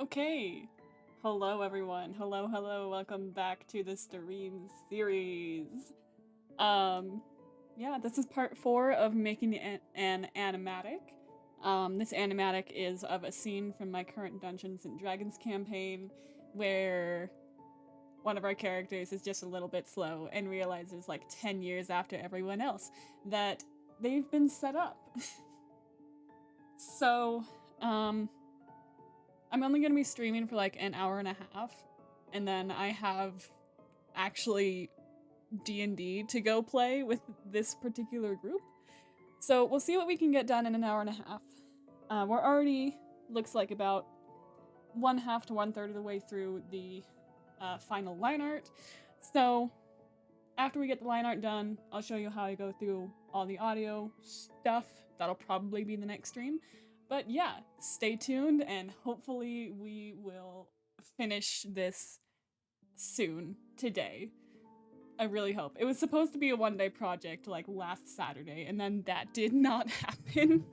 Okay. Hello, everyone. Hello. Welcome back to the stream series. Um, yeah, this is part 4 of making an animatic. This animatic is of a scene from my current Dungeons and Dragons campaign where one of our characters is just a little bit slow and realizes, like 10 years after everyone else, that they've been set up. So, I'm only going to be streaming for like an hour and a half, and then I have actually D&D to go play with this particular group. So we'll see what we can get done in an hour and a half. We're already, looks like, about 1/2 to 1/3 of the way through the final line art. So after we get the line art done, I'll show you how I go through all the audio stuff. That'll probably be the next stream. But yeah, stay tuned and hopefully we will finish this soon, today. I really hope. It was supposed to be a one-day project like last Saturday, and then that did not happen.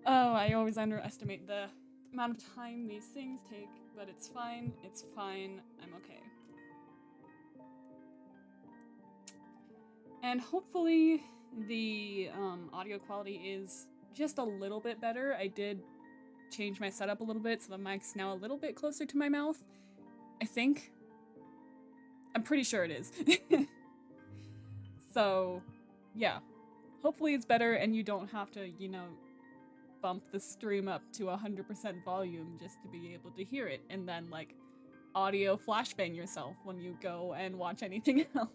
Oh, I always underestimate the amount of time these things take, but it's fine. It's fine. I'm okay. And hopefully the audio quality is just a little bit better. I did change my setup a little bit, so the mic's now a little bit closer to my mouth. I think. I'm pretty sure it is. So, yeah. Hopefully it's better and you don't have to, bump the stream up to 100% volume just to be able to hear it, and then, like, audio flashbang yourself when you go and watch anything else.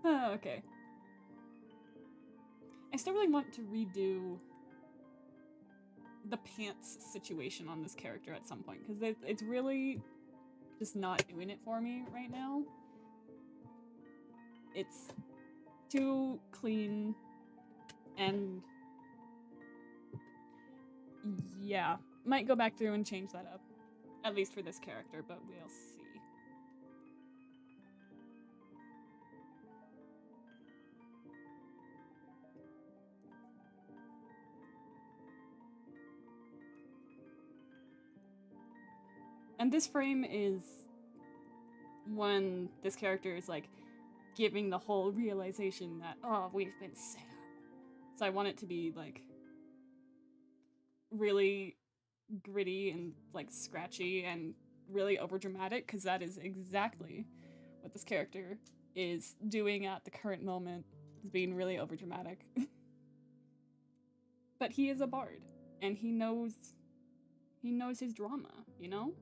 Oh, okay. I still really want to redo the pants situation on this character at some point, because it's really just not doing it for me right now. It's too clean, and yeah, might go back through and change that up, at least for this character, but we'll see. And this frame is when this character is like giving the whole realization that, oh, we've been set up. So I want it to be like really gritty and like scratchy and really overdramatic, because that is exactly what this character is doing at the current moment, is being really overdramatic. But he is a bard, and he knows his drama, you know?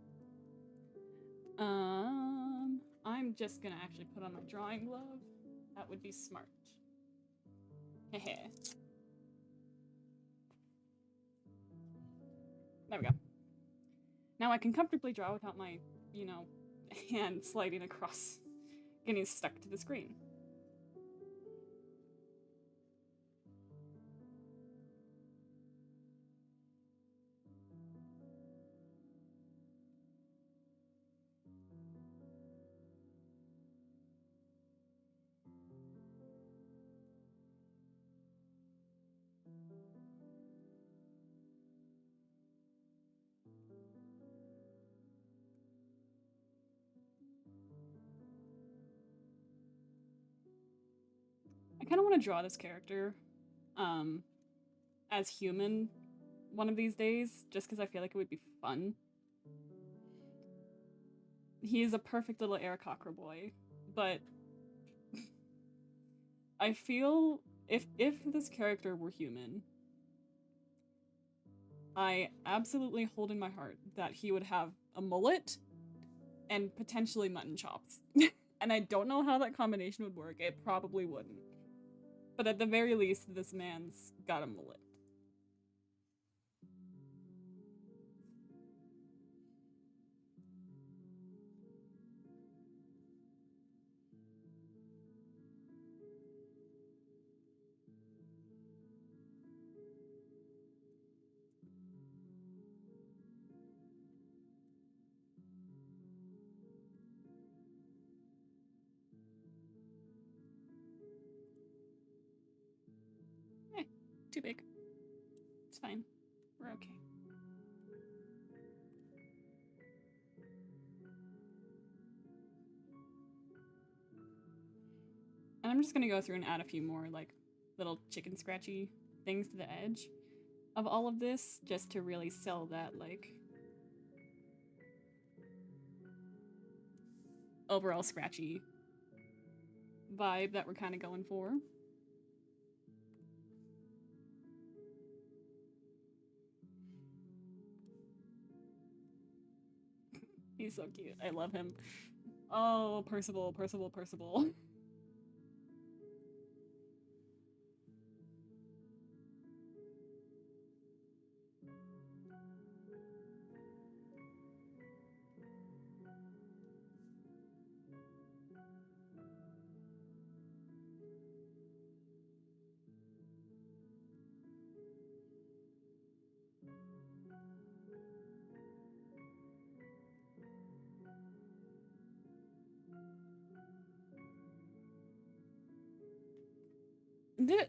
I'm just gonna actually put on my drawing glove. That would be smart. Hehe. There we go. Now I can comfortably draw without my, hand sliding across, getting stuck to the screen. I kind of want to draw this character as human one of these days, just because I feel like it would be fun. He is a perfect little Aarakocra boy, but I feel if this character were human, I absolutely hold in my heart that he would have a mullet and potentially mutton chops. And I don't know how that combination would work. It probably wouldn't. But at the very least, this man's got a mullet. Eh, too big. It's fine. We're okay. I'm just gonna go through and add a few more like little chicken scratchy things to the edge of all of this just to really sell that like overall scratchy vibe that we're kind of going for. He's so cute. I love him. Oh, Percival, Percival, Percival.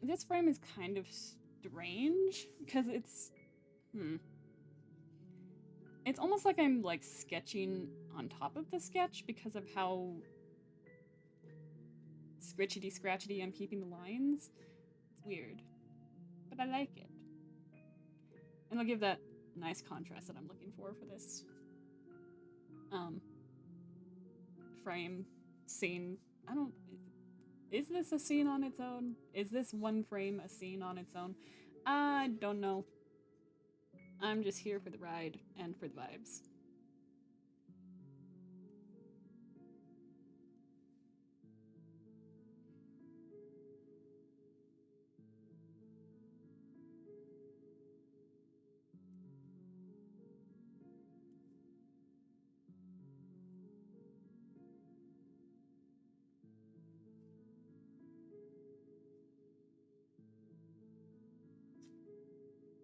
This frame is kind of strange because it's it's almost like I'm like sketching on top of the sketch because of how scritchety scratchety I'm keeping the lines. It's weird, but I like it, and it'll give that nice contrast that I'm looking for this frame scene. I don't. Is this a scene on its own? Is this one frame a scene on its own? I don't know. I'm just here for the ride and for the vibes.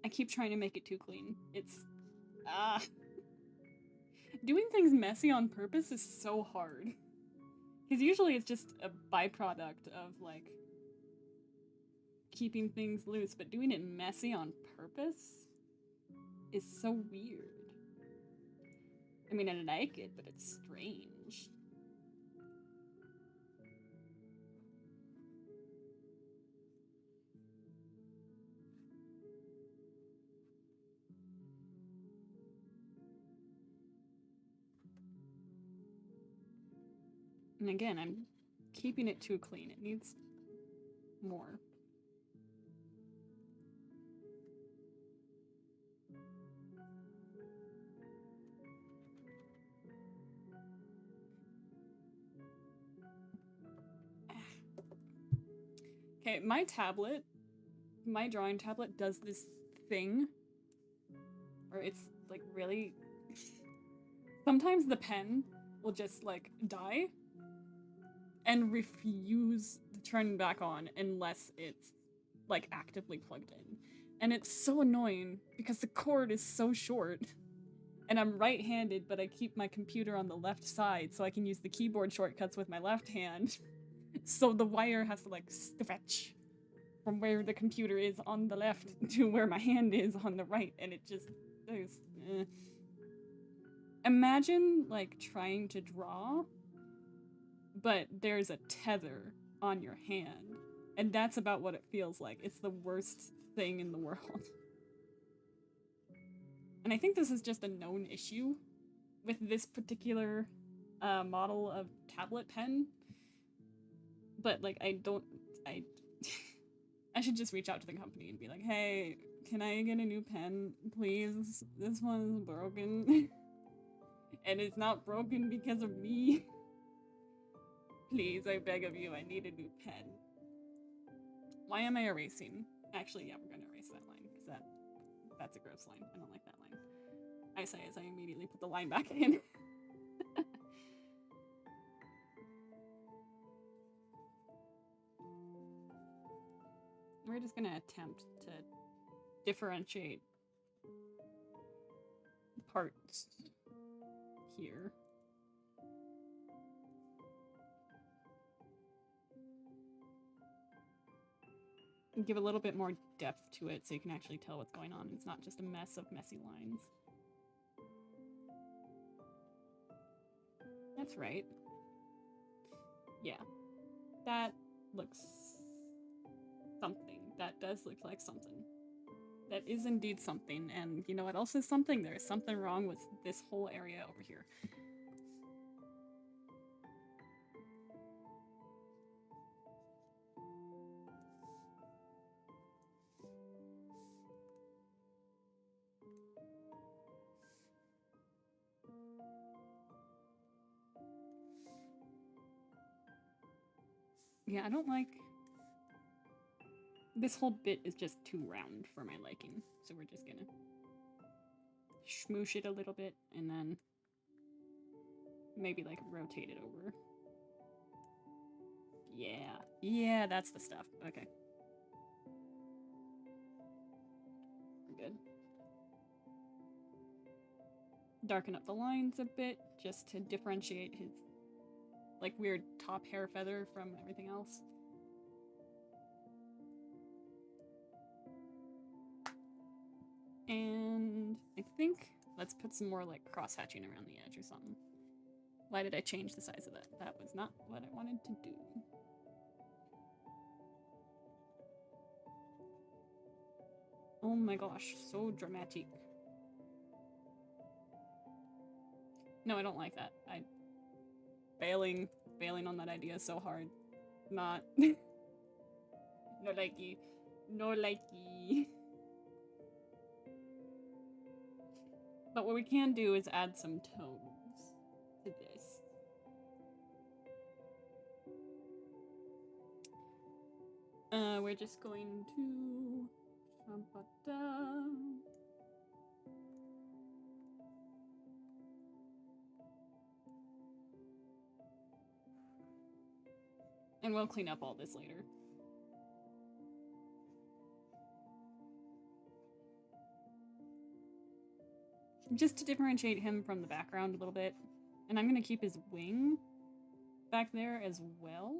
I keep trying to make it too clean. It's doing things messy on purpose is so hard. Because usually it's just a byproduct of like keeping things loose, but doing it messy on purpose is so weird. I mean, I like it, but it's strange. And again, I'm keeping it too clean. It needs more. Okay, my drawing tablet does this thing where it's like really... Sometimes the pen will just like die and refuse to turn back on unless it's like actively plugged in. And it's so annoying because the cord is so short and I'm right-handed, but I keep my computer on the left side so I can use the keyboard shortcuts with my left hand. So the wire has to like stretch from where the computer is on the left to where my hand is on the right, and it just is. Imagine like trying to draw, but there's a tether on your hand, and that's about what it feels like. It's the worst thing in the world. And I think this is just a known issue with this particular model of tablet pen. But like, I should just reach out to the company and be like, hey, can I get a new pen, please? This one's broken. And it's not broken because of me. Please, I beg of you, I need a new pen. Why am I erasing? Actually, yeah, we're gonna erase that line, because that's a gross line. I don't like that line. I say as I immediately put the line back in. We're just gonna attempt to differentiate parts here. And give a little bit more depth to it so you can actually tell what's going on. It's not just a mess of messy lines. That's right. Yeah. looks something. That does look like something. That is indeed something, and you know what else is something? There is something wrong with this whole area over here. Yeah, I don't like... This whole bit is just too round for my liking, so we're just gonna smoosh it a little bit and then maybe like rotate it over. Yeah, yeah, that's the stuff. Okay. We're good. Darken up the lines a bit just to differentiate his like weird top hair feather from everything else. And I think let's put some more like cross hatching around the edge or something. Why did I change the size of that? That was not what I wanted to do. Oh my gosh, so dramatic. No, I don't like that. Bailing on that idea so hard. Not. No likey. No likey. But what we can do is add some tones to this. We're just going to... And we'll clean up all this later. Just to differentiate him from the background a little bit. And I'm going to keep his wing back there as well.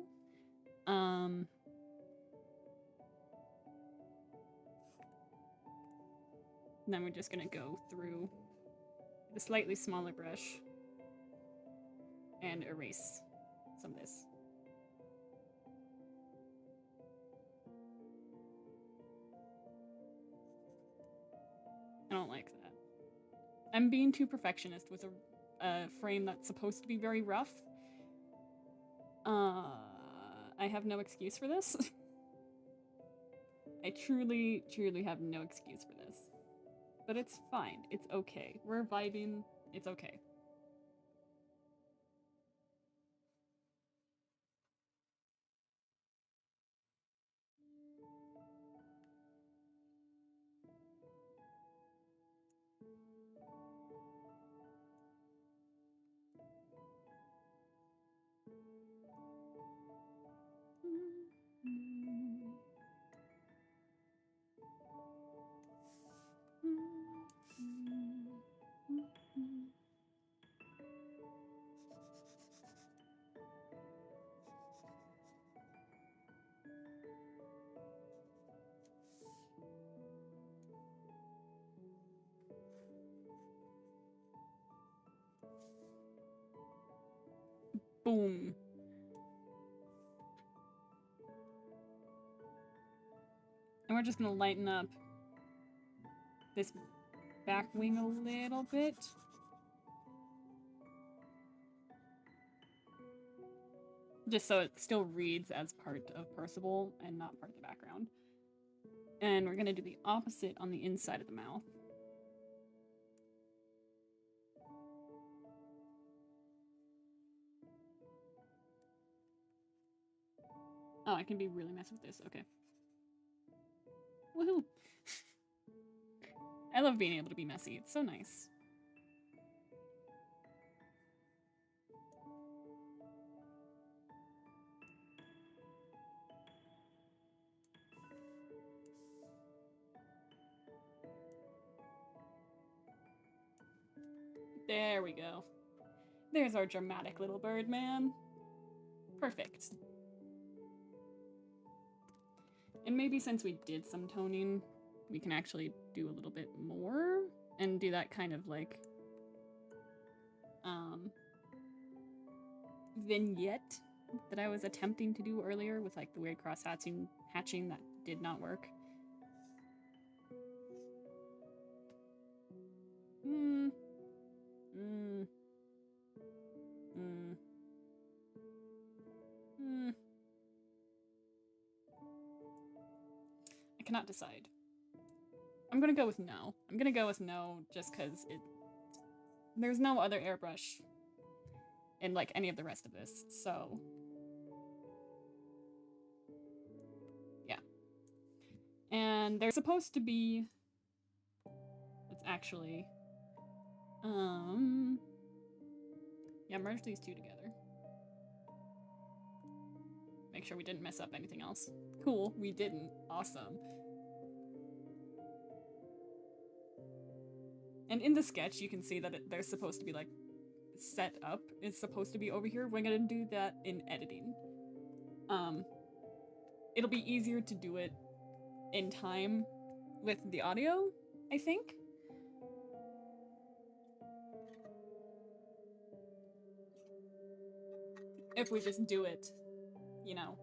Then we're just going to go through the slightly smaller brush and erase some of this. I don't like that. I'm being too perfectionist with a frame that's supposed to be very rough. I have no excuse for this. I truly, truly have no excuse for this. But it's fine. It's okay. We're vibing. It's okay. Boom. And we're just gonna lighten up this back wing a little bit. Just so it still reads as part of Percival and not part of the background. And we're gonna do the opposite on the inside of the mouth. Oh, I can be really messy with this. Okay. Woohoo! I love being able to be messy. It's so nice. There we go. There's our dramatic little bird man. Perfect. And maybe since we did some toning, we can actually do a little bit more and do that kind of like vignette that I was attempting to do earlier with like the weird cross hatching that did not work. I cannot decide. I'm gonna go with no. I'm gonna go with no just because there's no other airbrush in like any of the rest of this, so yeah. And they're supposed to be, it's actually yeah, merge these two together. Make sure we didn't mess up anything else. Cool, we didn't. Awesome. And in the sketch, you can see that they're supposed to be like set up. It's supposed to be over here. We're gonna do that in editing. It'll be easier to do it in time with the audio, I think. If we just do it, you know,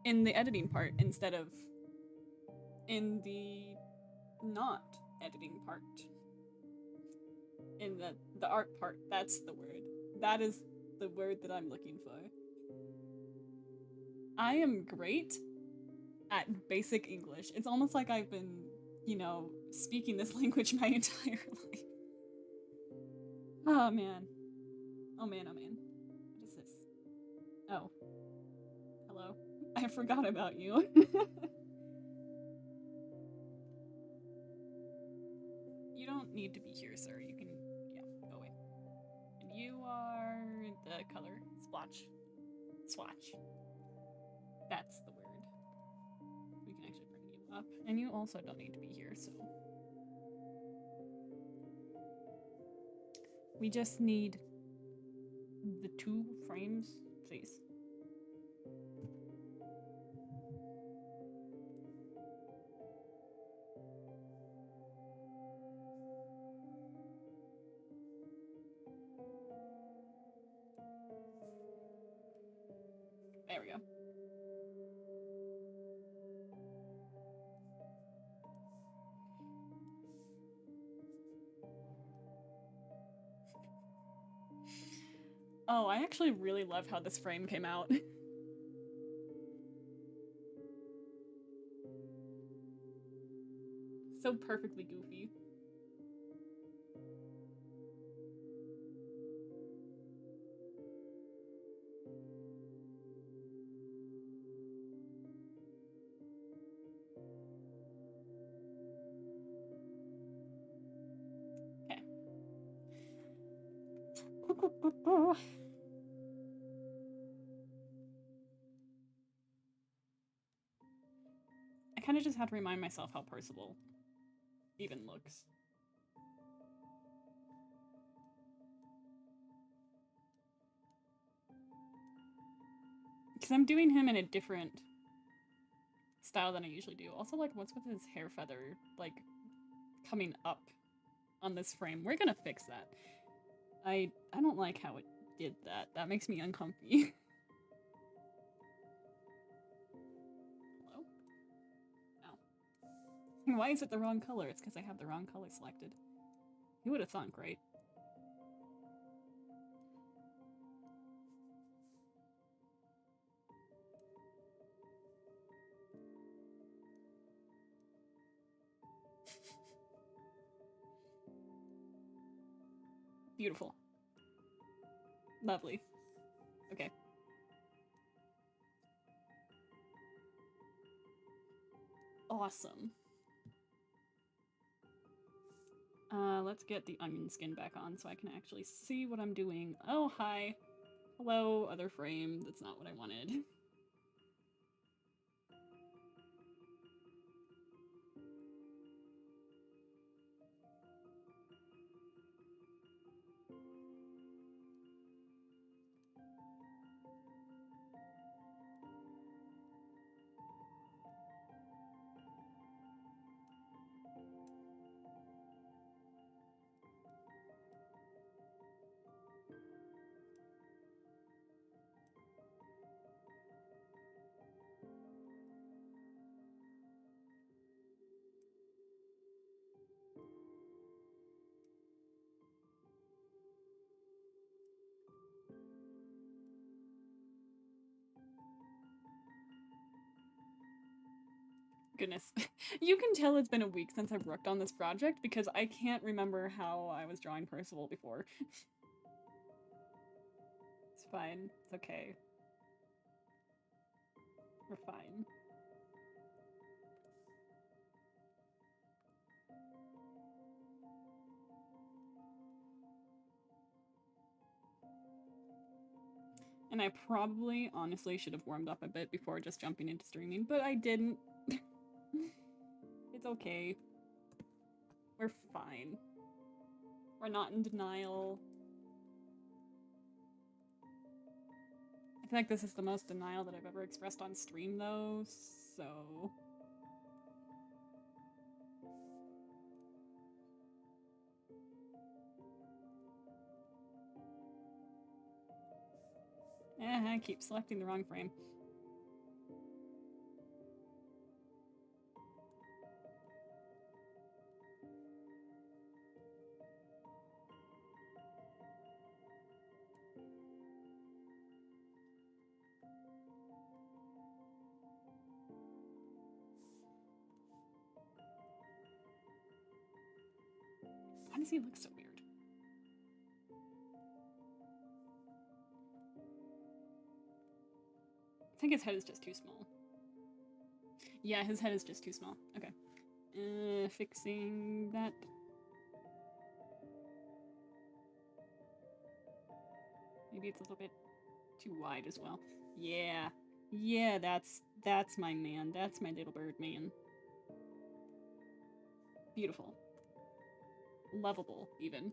in the editing part instead of in the not editing part. In the art part, that's the word. That is the word that I'm looking for. I am great at basic English. It's almost like I've been, you know, speaking this language my entire life. Oh man. Oh man, oh man. What is this? Oh. Hello. I forgot about you. You don't need to be here, sir. You can, yeah, go away. And you are the color. Splotch. Swatch. That's the word. We can actually bring you up. And you also don't need to be here, so. We just need the 2 frames, please. There we go. Oh, I actually really love how this frame came out. So perfectly goofy. Okay. I kind of just have to remind myself how personable even looks. Because I'm doing him in a different style than I usually do. Also, like, what's with his hair feather, like, coming up on this frame? We're gonna fix that. I don't like how it did that. That makes me uncomfy. Hello? Oh. Why is it the wrong color? It's because I have the wrong color selected. You would have thunk, right? Beautiful. Lovely. Okay. Awesome. Let's get the onion skin back on so I can actually see what I'm doing. Oh, hi. Hello, other frame. That's not what I wanted. Goodness. You can tell it's been a week since I've worked on this project because I can't remember how I was drawing Percival before. It's fine. It's okay. We're fine. And I probably, honestly, should have warmed up a bit before just jumping into streaming, but I didn't. It's okay. We're fine. We're not in denial. I feel like this is the most denial that I've ever expressed on stream, though, so... I keep selecting the wrong frame. Why does he look so weird? I think his head is just too small. Yeah, his head is just too small. Okay. Fixing that. Maybe it's a little bit too wide as well. Yeah. Yeah, that's my man. That's my little bird man. Beautiful. Lovable, even.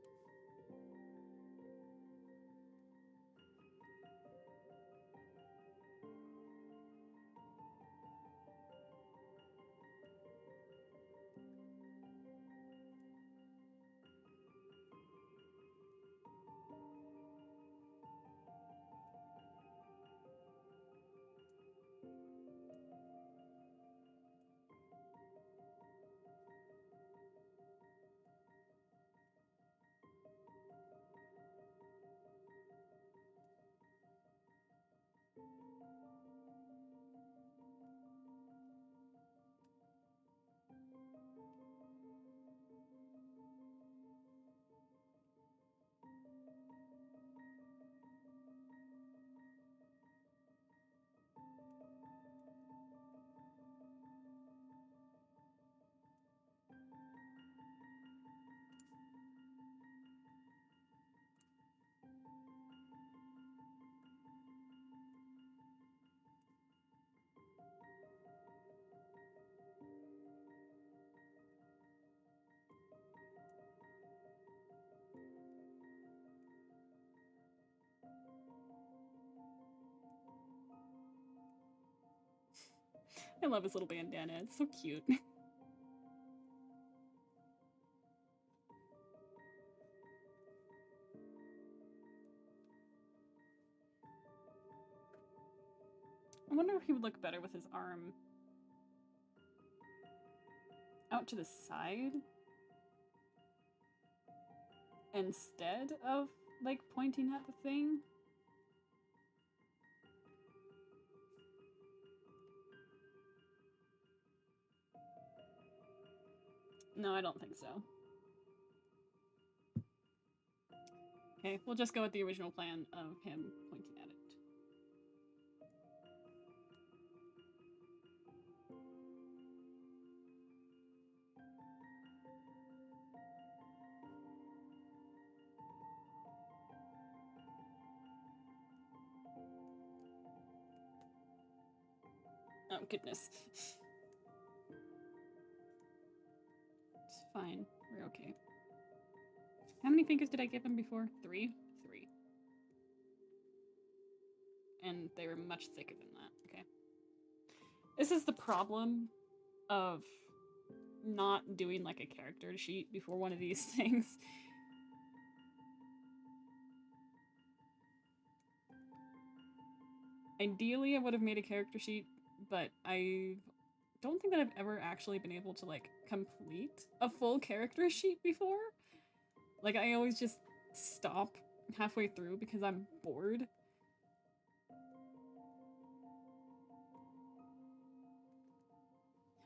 I love his little bandana. It's so cute. I wonder if he would look better with his arm out to the side instead of, like, pointing at the thing. No, I don't think so. Okay, we'll just go with the original plan of him pointing at it. Oh, goodness. It's fine. We're okay. How many fingers did I give him before? 3? 3. And they were much thicker than that. Okay. This is the problem of not doing, like, a character sheet before one of these things. Ideally, I would have made a character sheet, but I don't think that I've ever actually been able to, like, complete a full character sheet before. Like, I always just stop halfway through because I'm bored.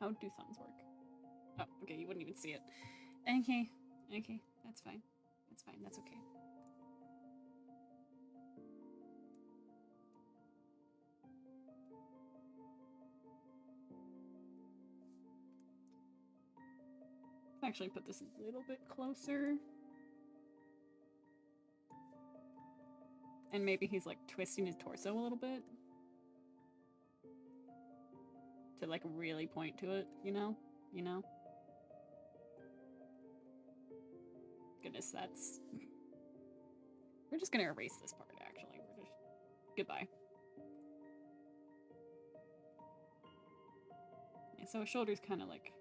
How do thumbs work? Oh, okay, you wouldn't even see it. Okay, okay, that's fine. That's fine, that's okay. Let's actually put this a little bit closer. And maybe he's like twisting his torso a little bit. To like really point to it, you know? You know? Goodness, that's... We're just gonna erase this part, actually. We're just... Goodbye. Yeah, so his shoulder's kind of like...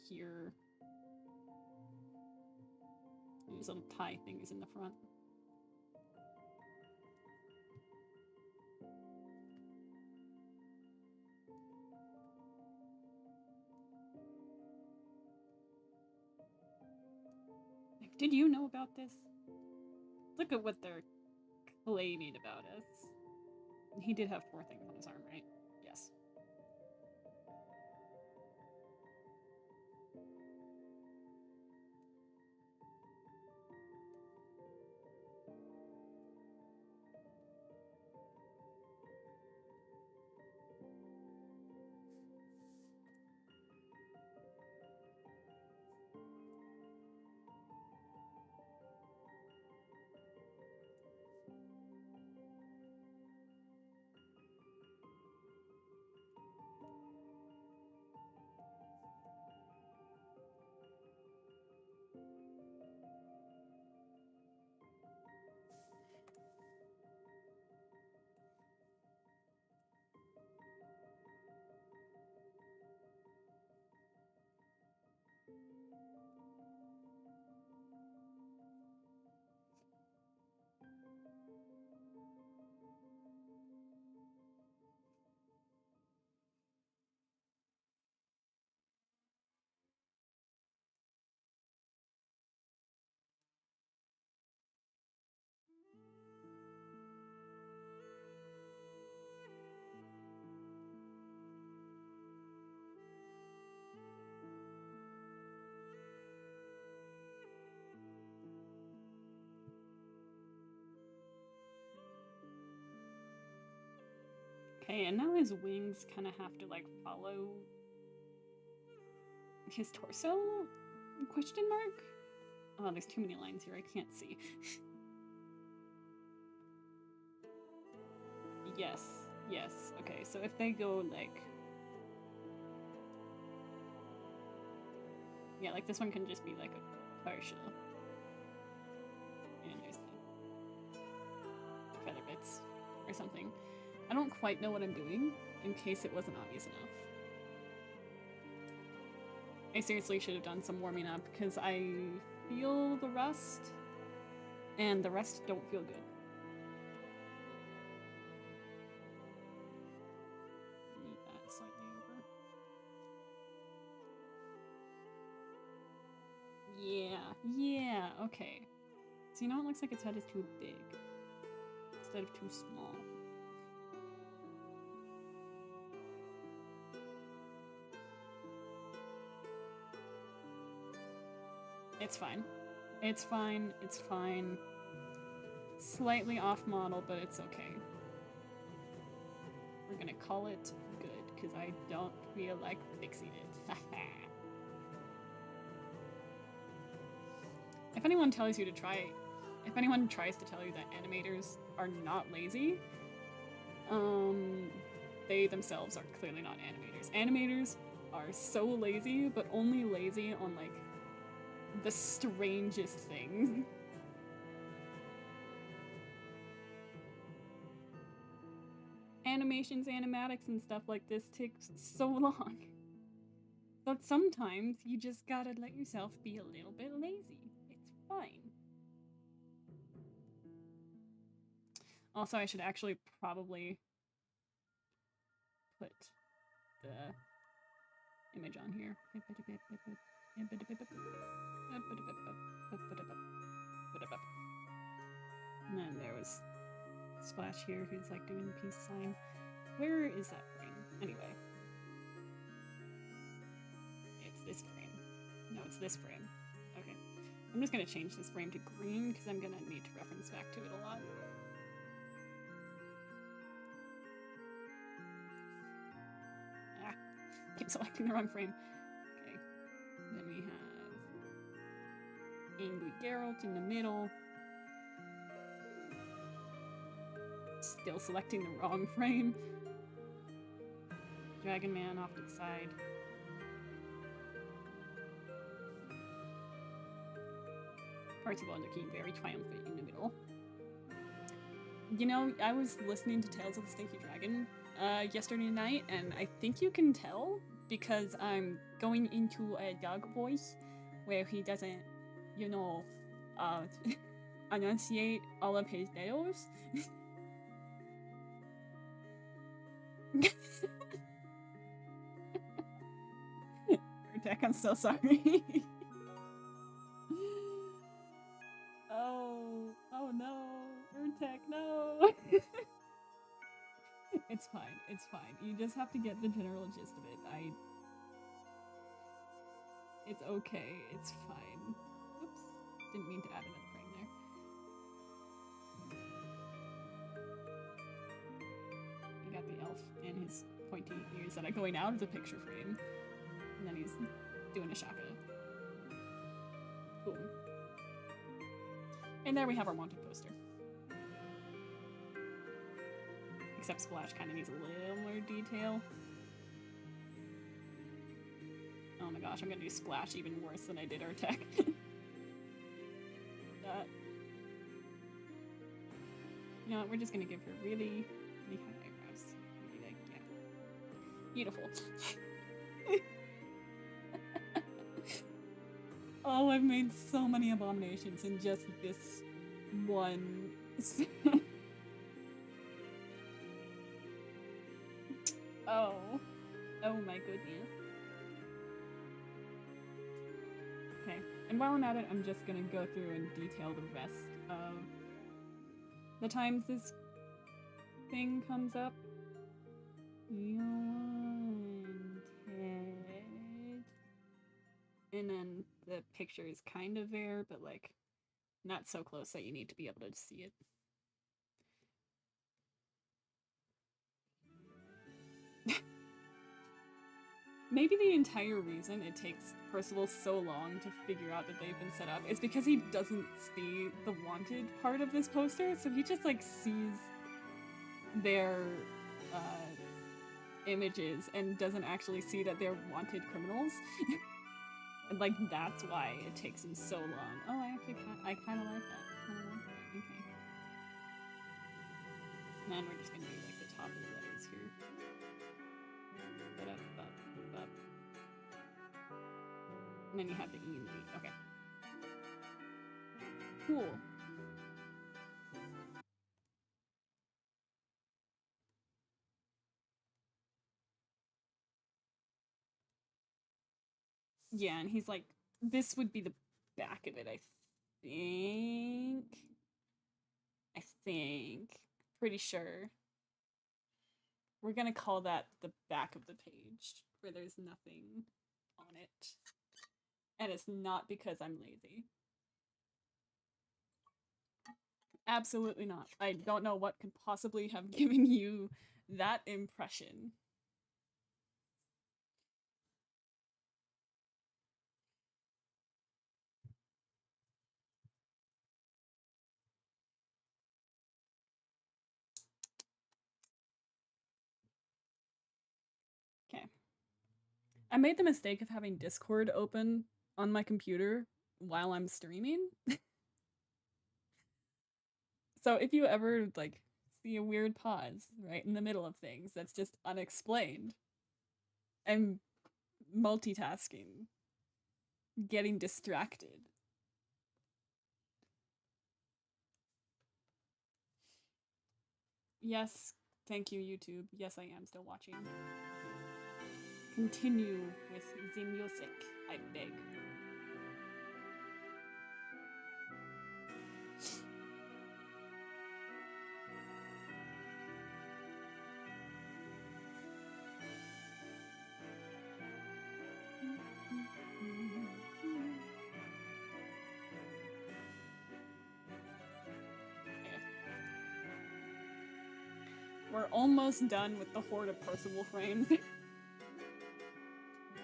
here. And his little tie thing is in the front. Did you know about this? Look at what they're claiming about us. He did have 4 things on his arm, right? Yes. Okay, and now his wings kind of have to like follow his torso? Question mark? Oh, there's too many lines here. I can't see. Yes. Yes. Okay, so if they go like... Yeah, like this one can just be like a partial. And there's the feather bits or something. I don't quite know what I'm doing, in case it wasn't obvious enough. I seriously should have done some warming up, because I feel the rust, and the rest don't feel good. Move that slightly over. Yeah, okay. So you know it looks like its head is too big, instead of too small. It's fine. It's fine. It's fine. Slightly off model, but it's okay. We're gonna call it good, because I don't feel like fixing it. If anyone tells you to try... If anyone tries to tell you that animators are not lazy, they themselves are clearly not animators. Animators are so lazy, but only lazy on, like, the strangest things. Animations, animatics, and stuff like this takes so long. But sometimes you just gotta let yourself be a little bit lazy. It's fine. Also, I should actually probably put the image on here. And then there was Splash here who's like doing the peace sign. Where is that thing? Anyway. it's this frame. Okay. I'm just gonna change this frame to green because I'm gonna need to reference back to it a lot. Ah, keep selecting the wrong frame. Okay. Then we have Angry Geralt in the middle. Still selecting the wrong frame. Dragon Man off to the side. Percival looking very triumphant in the middle. You know, I was listening to Tales of the Stinky Dragon yesterday night, and I think you can tell because I'm going into a dog voice where he doesn't, you know, enunciate all of his letters. Urtek, I'm so sorry. Oh no, Urtek, no. It's fine, it's fine. You just have to get the general gist of it. It's okay, it's fine. Oops, didn't mean to add another frame there. You got the elf and his pointy ears that are going out of the picture frame. And then he's doing a shaka. Boom. And there we have our wanted poster. Except Splash kind of needs a little more detail. Oh my gosh, I'm gonna do Splash even worse than I did Urtek. You know what, we're just gonna give her really, really high eyebrows. Really, like, yeah. Beautiful. Oh, I've made so many abominations in just this one. Oh. Oh my goodness. Okay, and while I'm at it, I'm just gonna go through and detail the rest of the times this thing comes up. And then the picture is kind of there, but like not so close that you need to be able to see it. Maybe the entire reason it takes Percival so long to figure out that they've been set up is because he doesn't see the wanted part of this poster, so he just like sees their images and doesn't actually see that they're wanted criminals. And like that's why it takes him so long. Oh, I actually I kind of like that. Okay. And we're just gonna do like the top of the letters here. And then you have the E and the E. Okay. Cool. Yeah, and he's like, this would be the back of it, I think. Pretty sure. We're gonna call that the back of the page, where there's nothing on it. And it's not because I'm lazy. Absolutely not. I don't know what could possibly have given you that impression. Okay. I made the mistake of having Discord open on my computer while I'm streaming. So if you ever like see a weird pause right in the middle of things that's just unexplained, I'm multitasking, getting distracted. Yes, thank you, YouTube. Yes, I am still watching. Continue with the music, I beg. We're almost done with the horde of Percival frames.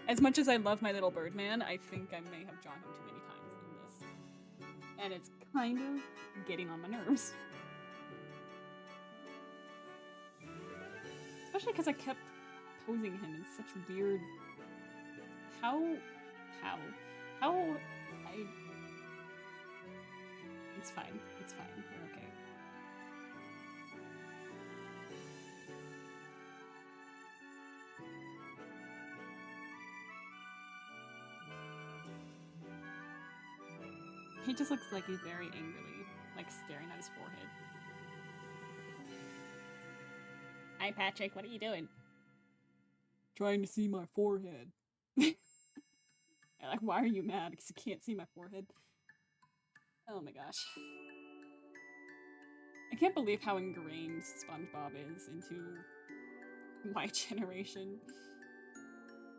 As much as I love my little Birdman, I think I may have drawn him too many times in this. And it's kind of getting on my nerves. Especially because I kept posing him in such weird... How? It's fine. It's fine. We're okay. He just looks like he's very angrily, like, staring at his forehead. Hi, Patrick. What are you doing? Trying to see my forehead. Like, why are you mad? Because you can't see my forehead. Oh my gosh. I can't believe how ingrained SpongeBob is into my generation.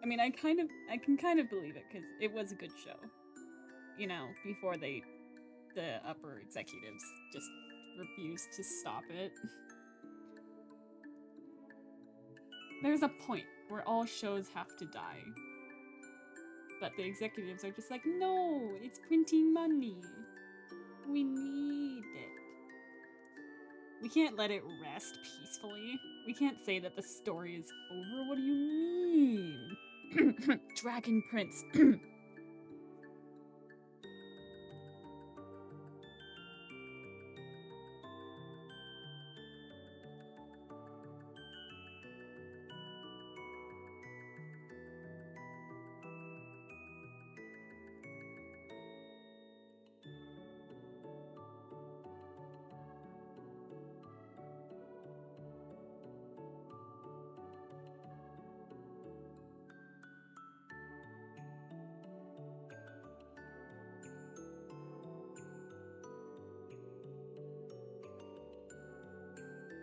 I mean, I can kind of believe it, because it was a good show. You know, before the upper executives just refused to stop it. There's a point where all shows have to die. But the executives are just like, no, it's printing money. We need it. We can't let it rest peacefully. We can't say that the story is over. What do you mean? Dragon Prince.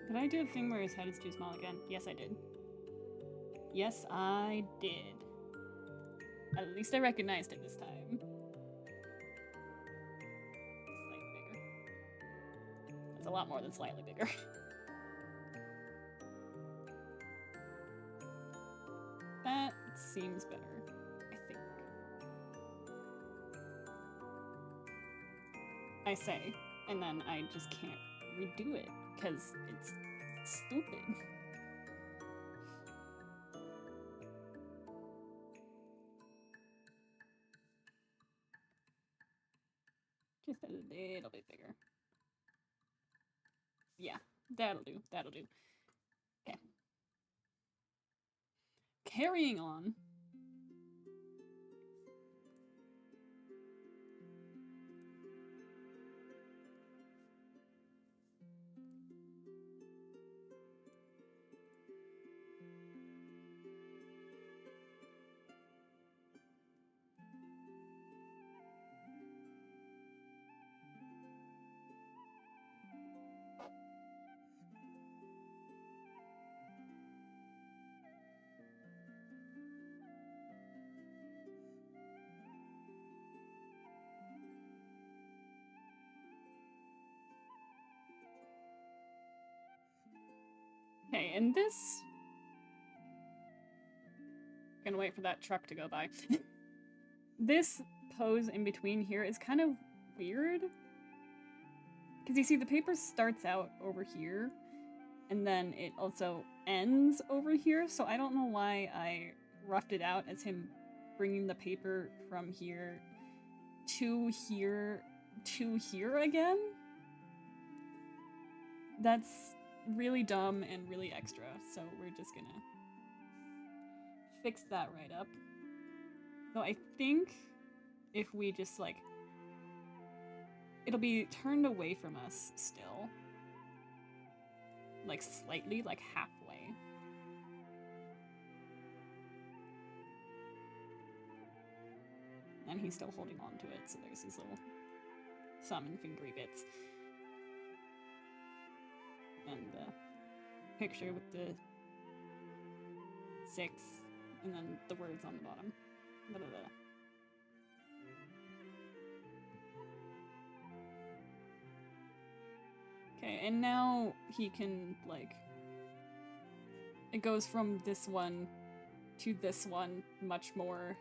Did I do a thing where his head is too small again? Yes, I did. Yes, I did. At least I recognized it this time. Slightly bigger. That's a lot more than slightly bigger. That seems better, I think. I say, and then I just can't redo it, because it's stupid. Just a little bit bigger. Yeah, that'll do, that'll do. Okay. Carrying on. Okay, and this... Gonna wait for that truck to go by. This pose in between here is kind of weird. Because you see, the paper starts out over here, and then it also ends over here, so I don't know why I roughed it out as him bringing the paper from here to here to here again. That's really dumb and really extra, so we're just gonna fix that right up. So I think if we just, like, it'll be turned away from us still. Like, slightly, like halfway. And he's still holding on to it, so there's his little thumb and fingery bits. And the picture with the 6, and then the words on the bottom. Blah, blah, blah. Okay, and now he can, like, it goes from this one to this one much more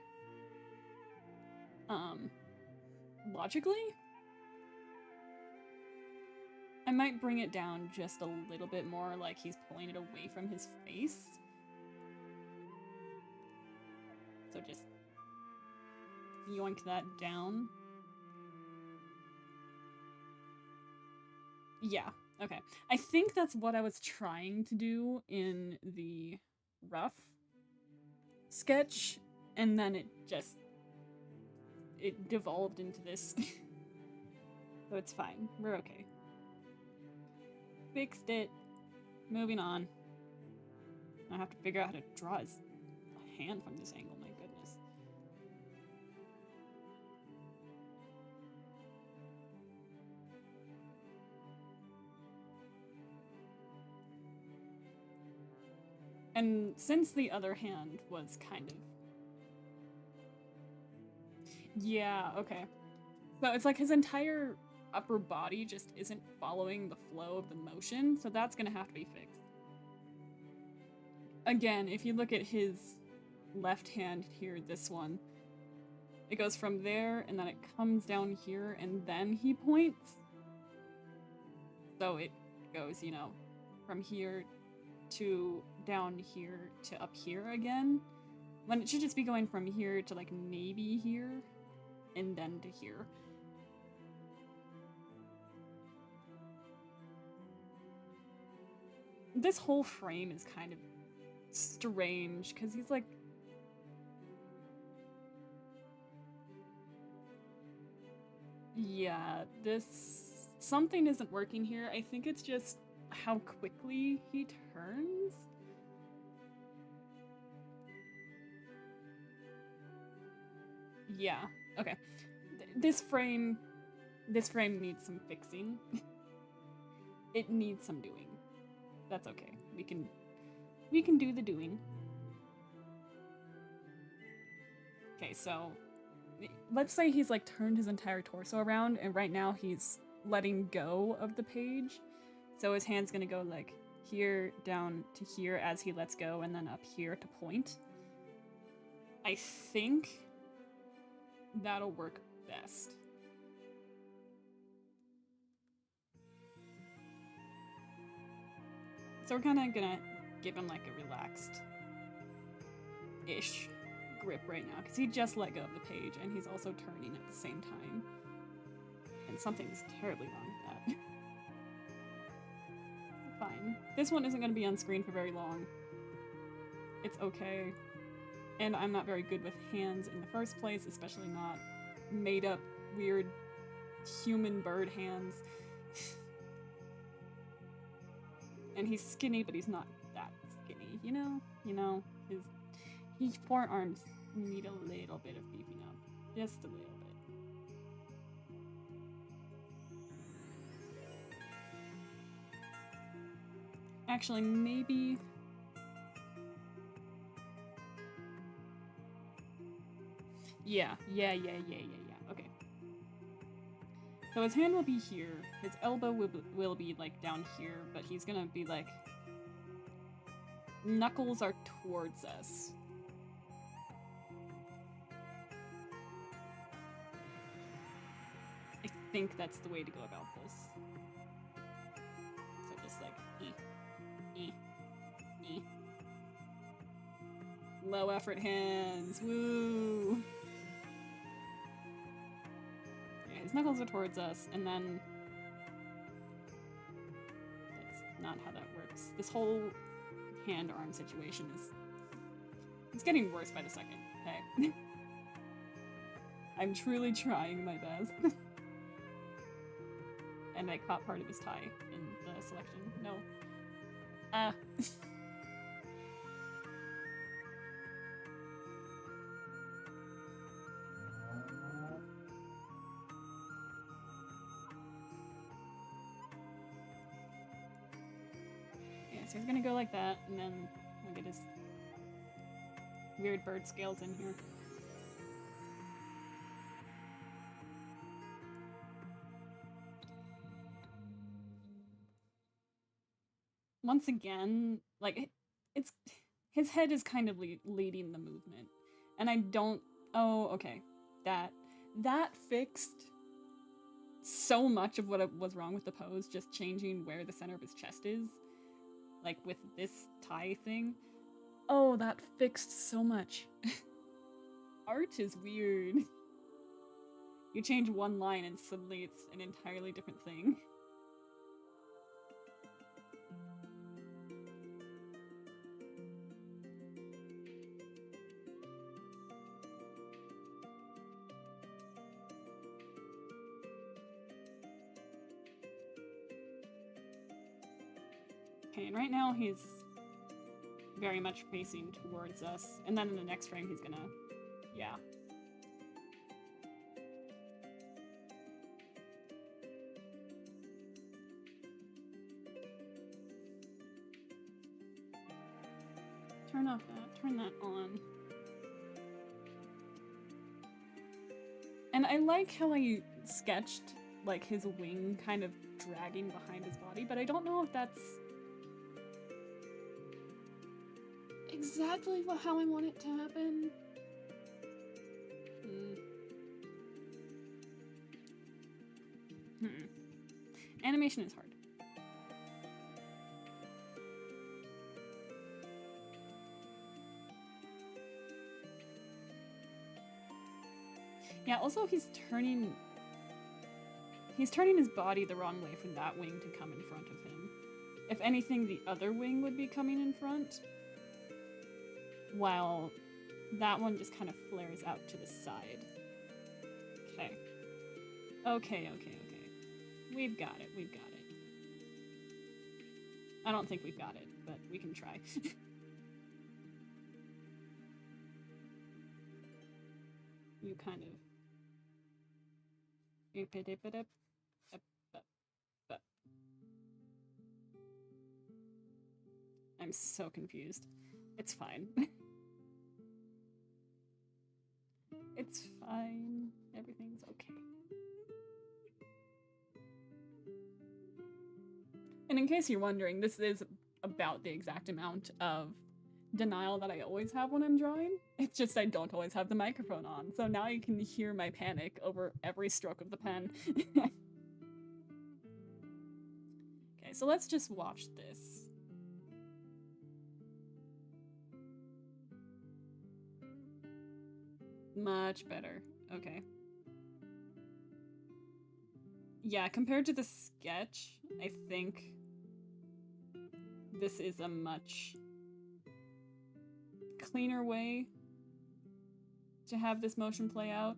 logically. I might bring it down just a little bit more, like he's pulling it away from his face. So just yoink that down. Yeah, okay. I think that's what I was trying to do in the rough sketch, and then it devolved into this. So it's fine. We're okay. Fixed it. Moving on. I have to figure out how to draw his hand from this angle, my goodness. And since the other hand was kind of... Yeah, okay. So it's like his entire upper body just isn't following the flow of the motion, so that's gonna have to be fixed. Again, if you look at his left hand here, this one, it goes from there, and then it comes down here, and then he points. So it goes, you know, from here to down here to up here again, when it should just be going from here to like maybe here, and then to here. This whole frame is kind of strange, because he's like... Yeah, something isn't working here. I think it's just how quickly he turns. Yeah, okay. This frame needs some fixing. It needs some doing. That's okay. We can do the doing. Okay, so let's say he's like turned his entire torso around, and right now he's letting go of the page. So his hand's gonna go like here down to here as he lets go, and then up here to point. I think that'll work best. So we're kind of gonna give him like a relaxed-ish grip right now, because he just let go of the page, and he's also turning at the same time. And something's terribly wrong with that. Fine. This one isn't gonna be on screen for very long. It's okay. And I'm not very good with hands in the first place, especially not made-up, weird, human bird hands. And he's skinny, but he's not that skinny, you know? His forearms need a little bit of beefing up. Just a little bit. Actually, maybe... Yeah. Okay. So his hand will be here, his elbow will be like down here, but he's gonna be like... Knuckles are towards us. I think that's the way to go about this. So just like, low effort hands, woo! Yeah, his knuckles are towards us, and then... That's not how that works. This whole hand-arm situation is... It's getting worse by the second, okay? I'm truly trying my best. And I caught part of his tie in the selection. No. Yeah, so he's gonna go like that, and then we'll get his weird bird scales in here. Once again, like, it's his head is kind of leading the movement, and I don't. Oh, okay, that fixed so much of what was wrong with the pose. Just changing where the center of his chest is, like with this tie thing. Oh, that fixed so much. Art is weird. You change one line and suddenly it's an entirely different thing. Okay, and right now he's very much facing towards us, and then in the next frame he's gonna, yeah. Turn that on. And I like how I sketched like his wing kind of dragging behind his body, but I don't know if that's exactly how I want it to happen. Animation is hard. Yeah, also he's turning his body the wrong way for that wing to come in front of him. If anything, the other wing would be coming in front, while that one just kind of flares out to the side. Okay. Okay. We've got it. I don't think we've got it, but we can try. You kind of... I'm so confused. It's fine. It's fine. Everything's okay. And in case you're wondering, this is about the exact amount of denial that I always have when I'm drawing. It's just I don't always have the microphone on, so now you can hear my panic over every stroke of the pen. Okay, so let's just watch this. Much better. Okay. Yeah, compared to the sketch, I think this is a much cleaner way to have this motion play out.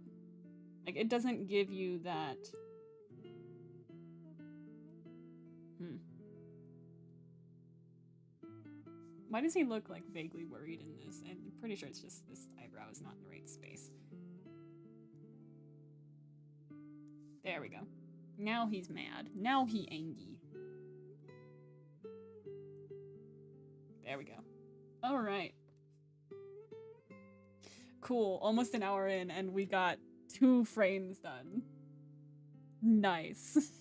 Like, it doesn't give you that... Why does he look, like, vaguely worried in this? I'm pretty sure it's just this eyebrow is not in the right space. There we go. Now he's mad. Now he angry. There we go. Alright. Cool. Almost an hour in, and we got 2 frames done. Nice.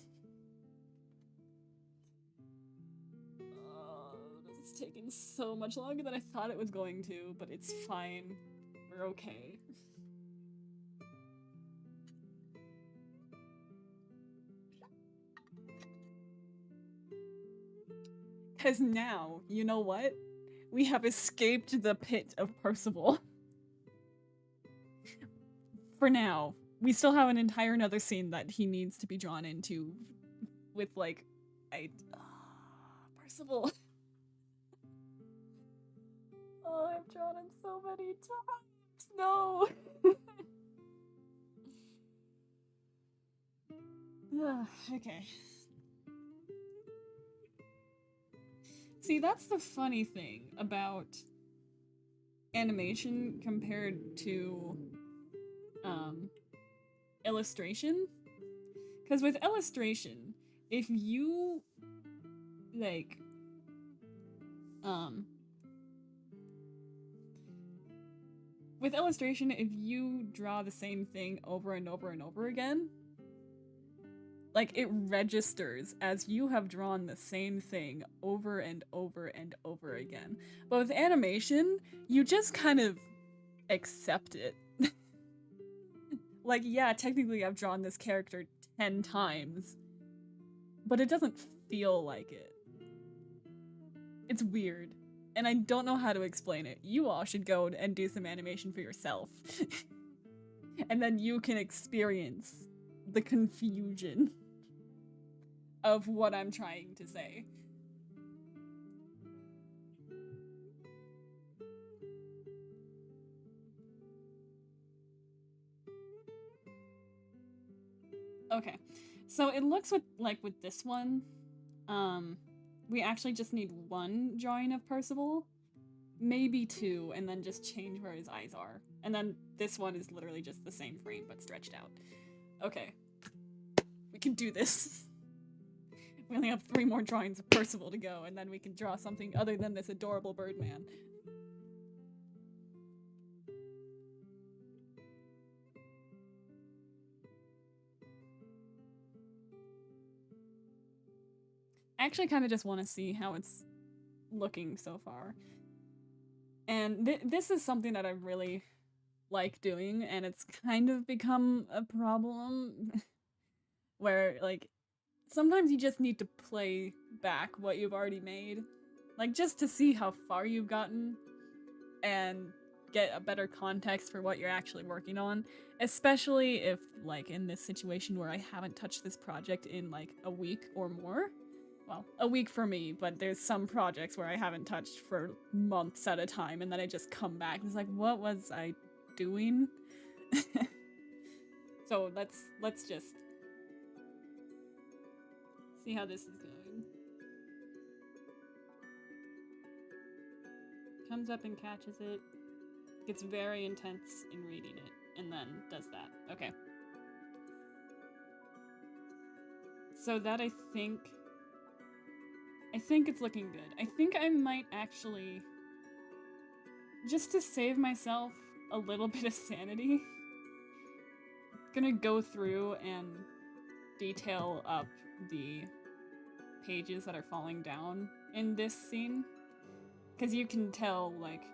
This is taking so much longer than I thought it was going to, but it's fine. We're okay. Because now, you know what? We have escaped the pit of Percival. For now. We still have an entire another scene that he needs to be drawn into with, like, Percival. Oh, I've drawn him so many times. No. Okay. See, that's the funny thing about animation compared to illustration. Because with illustration, if you, like, with illustration, if you draw the same thing over and over and over again, Like, it registers as you have drawn the same thing over and over and over again. But with animation, you just kind of accept it. Like, yeah, technically I've drawn this character 10 times, but it doesn't feel like it. It's weird, and I don't know how to explain it. You all should go and do some animation for yourself. And then you can experience the confusion of what I'm trying to say. Okay, so it looks like with this one, we actually just need one drawing of Percival, maybe two, and then just change where his eyes are. And then this one is literally just the same frame but stretched out. Okay, we can do this. We only have 3 more drawings of Percival to go, and then we can draw something other than this adorable Birdman. I actually kind of just want to see how it's looking so far. And this is something that I really like doing, and it's kind of become a problem where, like, sometimes you just need to play back what you've already made, like, just to see how far you've gotten and get a better context for what you're actually working on, especially if, like, in this situation where I haven't touched this project in, like, a week or more. Well, a week for me, but there's some projects where I haven't touched for months at a time, and then I just come back and it's like, what was I doing? So let's just see how this is going. Comes up and catches it, gets very intense in reading it, and then does that. Okay. So that I think it's looking good. I think I might actually, just to save myself a little bit of sanity, gonna go through and detail up the pages that are falling down in this scene. Because you can tell, like,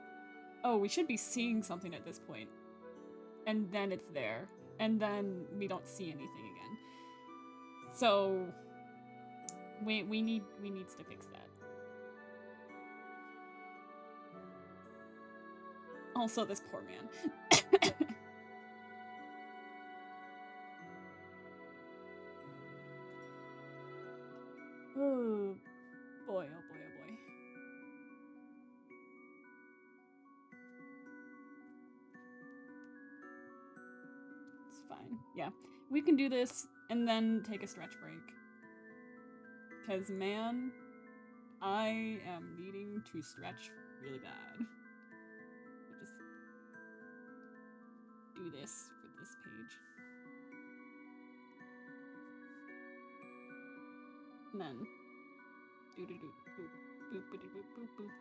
oh, we should be seeing something at this point. And then it's there. And then we don't see anything again. So we needs to fix that. Also, this poor man. Oh boy, oh boy, oh boy. It's fine. Yeah, we can do this and then take a stretch break. Because, man, I am needing to stretch really bad. We'll just do this for this page. And then do do do boop boop boop boop boop.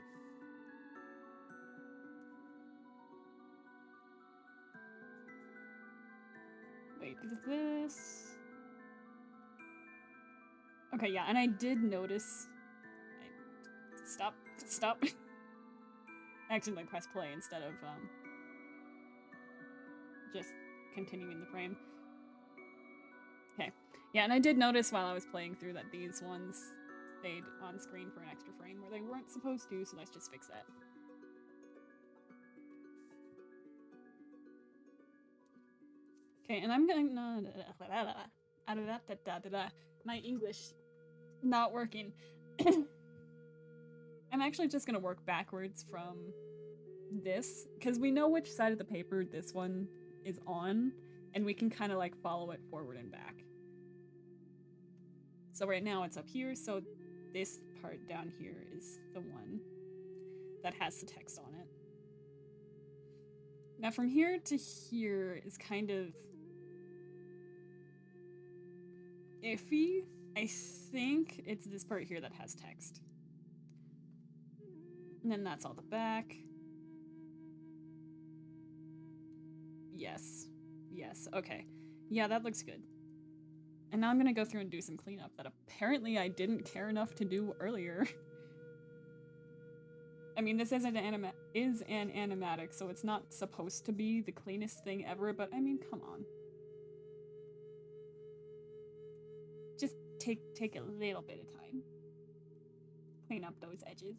Wait, is this? Okay, yeah, and I did notice. Stop. I accidentally pressed play instead of just continuing the frame. Okay, yeah, and I did notice while I was playing through that these ones stayed on screen for an extra frame where they weren't supposed to, so let's just fix that. Okay, and I'm gonna my English not working. I'm actually just gonna work backwards from this, because we know which side of the paper this one is on, and we can kind of like follow it forward and back. So right now it's up here, so this part down here is the one that has the text on it. Now from here to here is kind of iffy. I think it's this part here that has text. And then that's all the back. Yes. Yes, okay. Yeah, that looks good. And now I'm gonna go through and do some cleanup that apparently I didn't care enough to do earlier. I mean, this is an animatic, so it's not supposed to be the cleanest thing ever, but I mean, come on. Just take a little bit of time. Clean up those edges.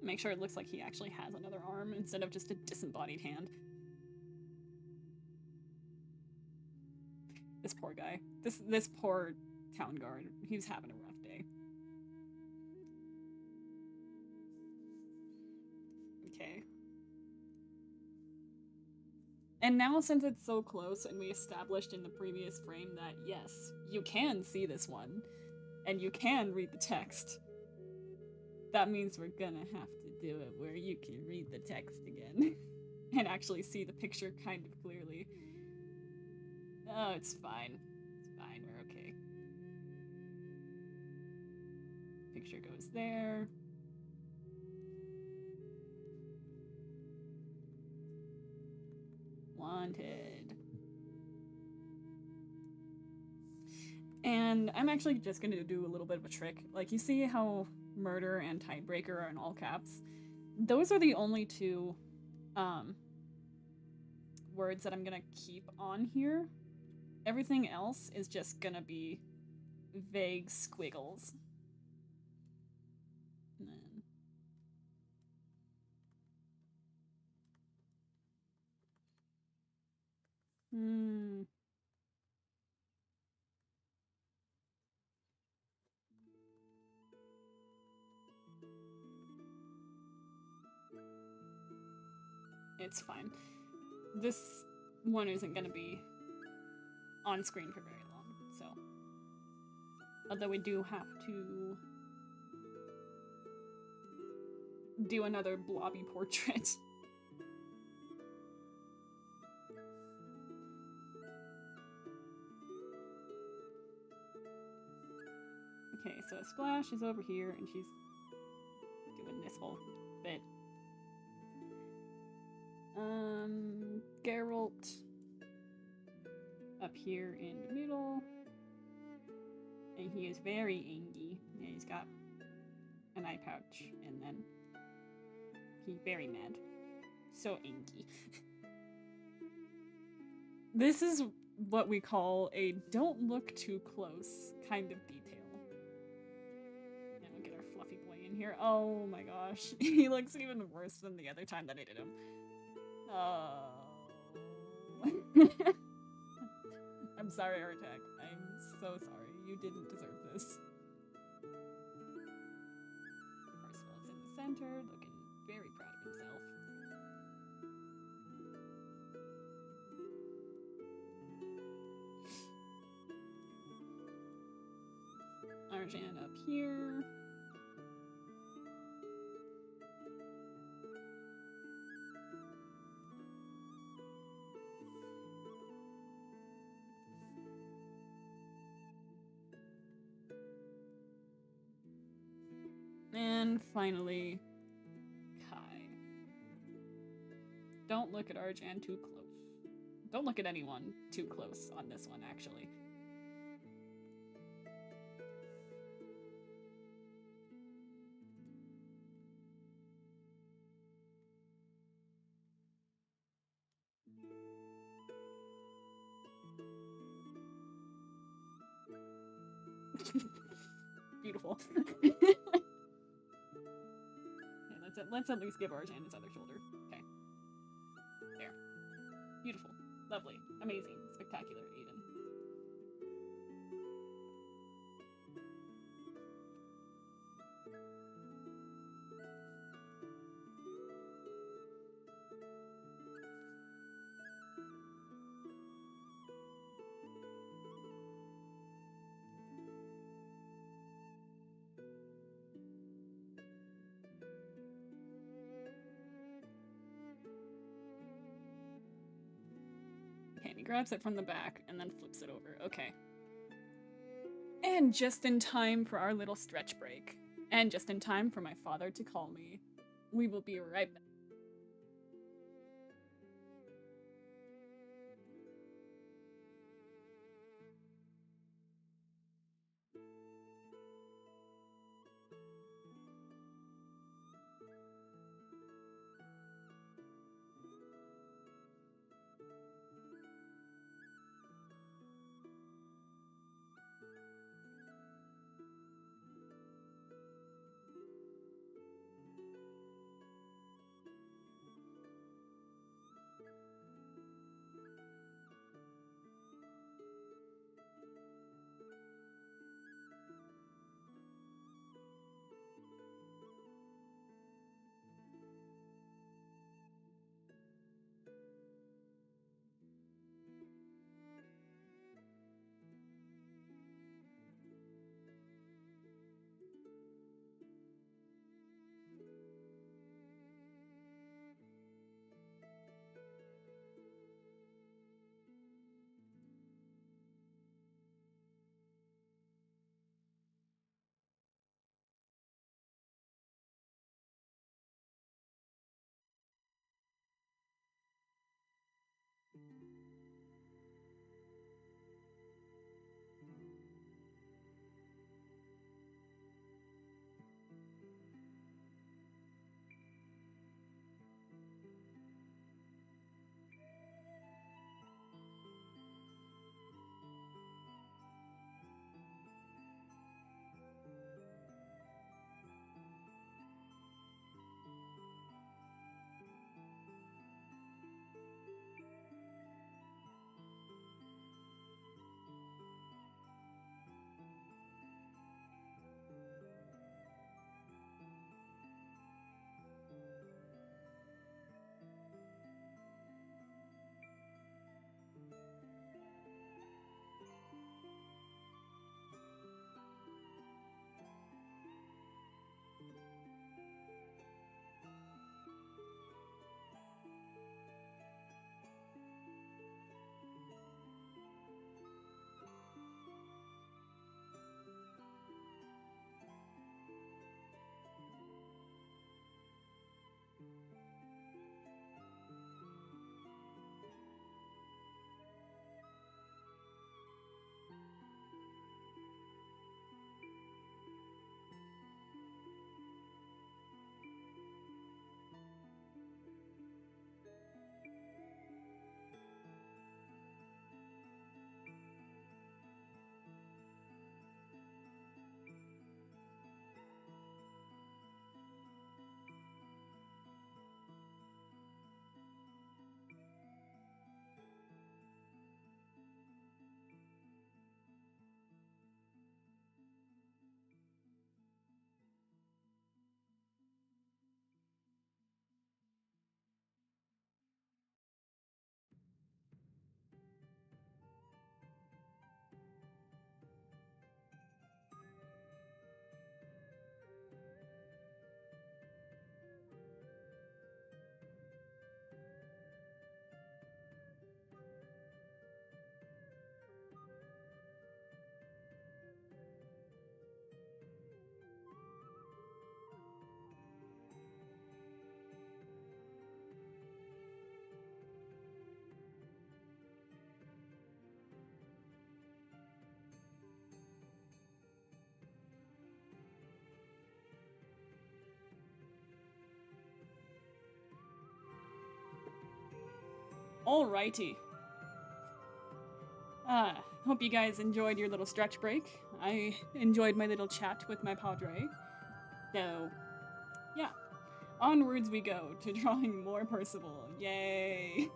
Make sure it looks like he actually has another arm instead of just a disembodied hand. This poor guy. This poor town guard. He's having a rough day. Okay. And now, since it's so close and we established in the previous frame that, yes, you can see this one, and you can read the text, that means we're gonna have to do it where you can read the text again and actually see the picture kind of clearly. Oh, it's fine. It's fine, we're okay. Picture goes there. Wanted. And I'm actually just gonna do a little bit of a trick. Like, you see how murder and tiebreaker are in all caps? Those are the only two words that I'm gonna keep on here. Everything else is just gonna be vague squiggles. And then... It's fine. This one isn't gonna be on screen for very long, so. Although we do have to do another blobby portrait. Okay, so Splash is over here, and she's doing this whole bit. Geralt up here in the middle, and he is very angry. Yeah, he's got an eye pouch, and then he's very mad. So angry. This is what we call a don't look too close kind of detail. And we'll get our fluffy boy in here. Oh my gosh. He looks even worse than the other time that I did him. Oh. I'm sorry, Artek. I'm so sorry. You didn't deserve this. Percival's in the center, looking very proud of himself. Arjan up here. And finally, Kai. Don't look at Arjan too close. Don't look at anyone too close on this one, actually. Beautiful. Okay, let's at least give Arjan his other shoulder. Okay. There. Beautiful. Lovely. Amazing. Spectacular, Aiden. Okay, and he grabs it from the back and then flips it over. Okay. And just in time for our little stretch break. And just in time for my father to call me. We will be right back. Alrighty. Hope you guys enjoyed your little stretch break. I enjoyed my little chat with my padre. So, yeah. Onwards we go to drawing more Percival. Yay!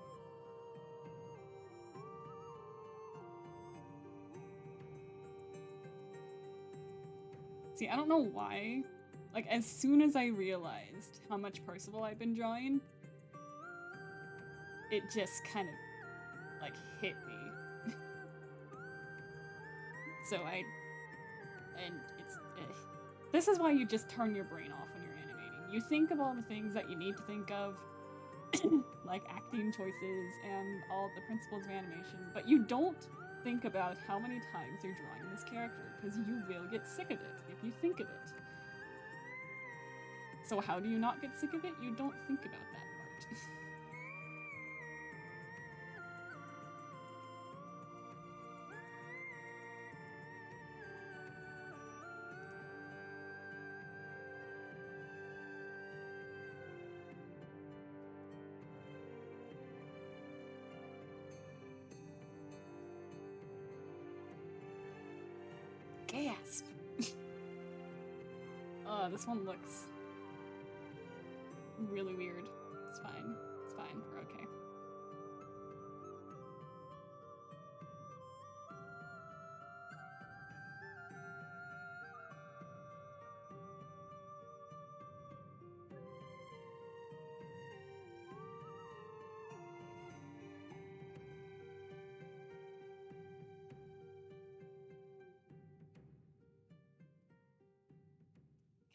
See, I don't know why. Like, as soon as I realized how much Percival I've been drawing, it just kind of, like, hit me. And it's, this is why you just turn your brain off when you're animating. You think of all the things that you need to think of, like acting choices and all the principles of animation, but you don't think about how many times you're drawing this character, because you will get sick of it if you think of it. So how do you not get sick of it? You don't think about that part. Gasp! Oh, this one looks really weird. It's fine. It's fine. We're okay.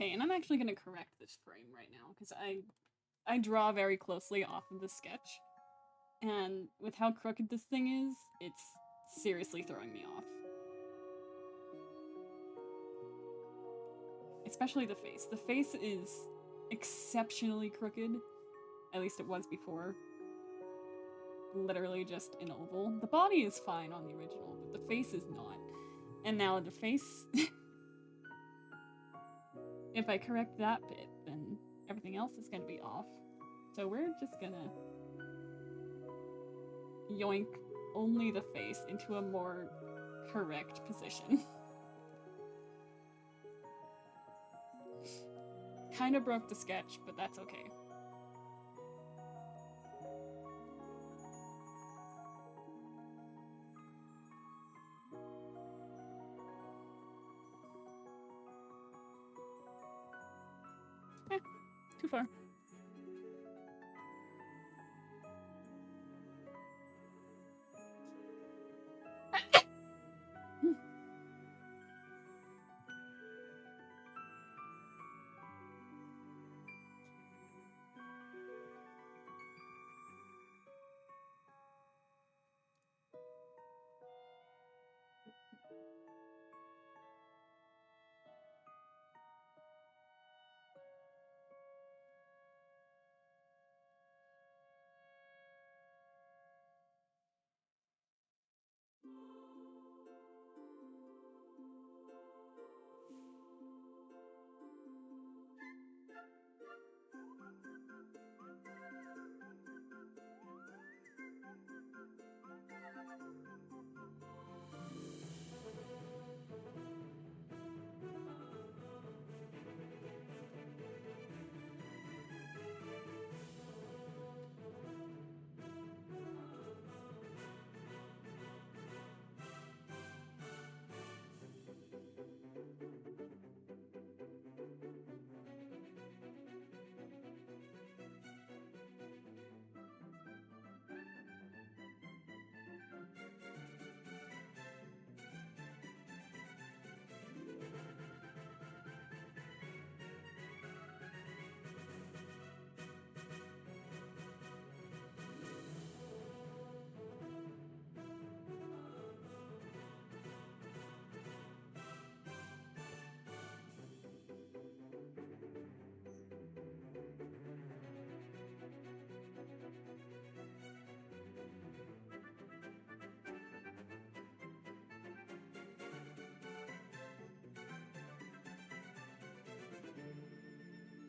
Okay, and I'm actually gonna correct this frame right now, because I draw very closely off of the sketch, and with how crooked this thing is, it's seriously throwing me off. Especially the face. The face is exceptionally crooked, at least it was before. Literally just an oval. The body is fine on the original, but the face is not. And now the face... If I correct that bit, then everything else is gonna be off. So we're just gonna yoink only the face into a more correct position. Kinda broke the sketch, but that's okay. Too far.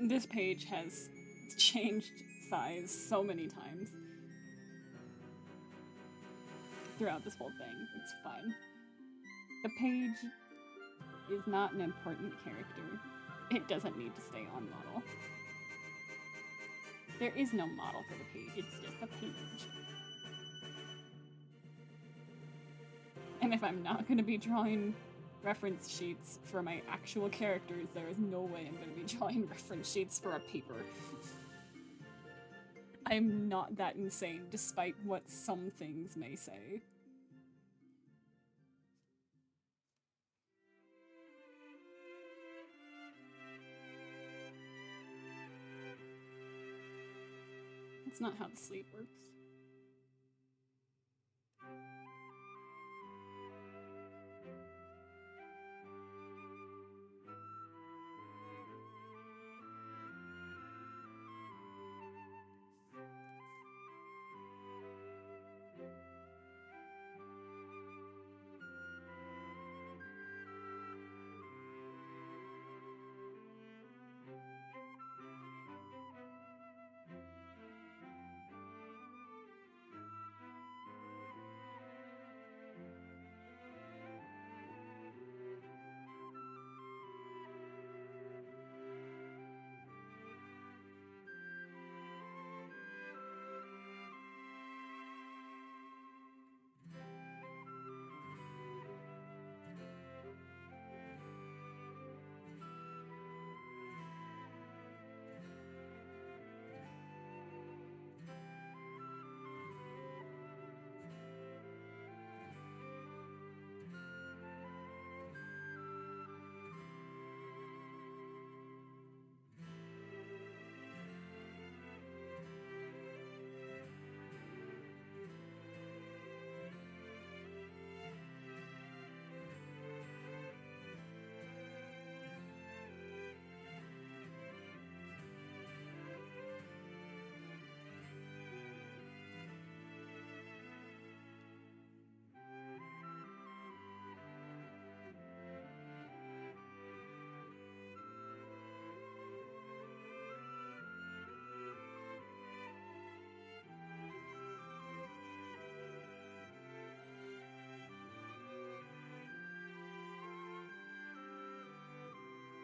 This page has changed size so many times throughout this whole thing. It's fine. The page is not an important character. It doesn't need to stay on model. There is no model for the page, it's just a page. And if I'm not going to be drawing reference sheets for my actual characters, there is no way I'm going to be drawing reference sheets for a paper. I'm not that insane, despite what some things may say. That's not how the sleep works.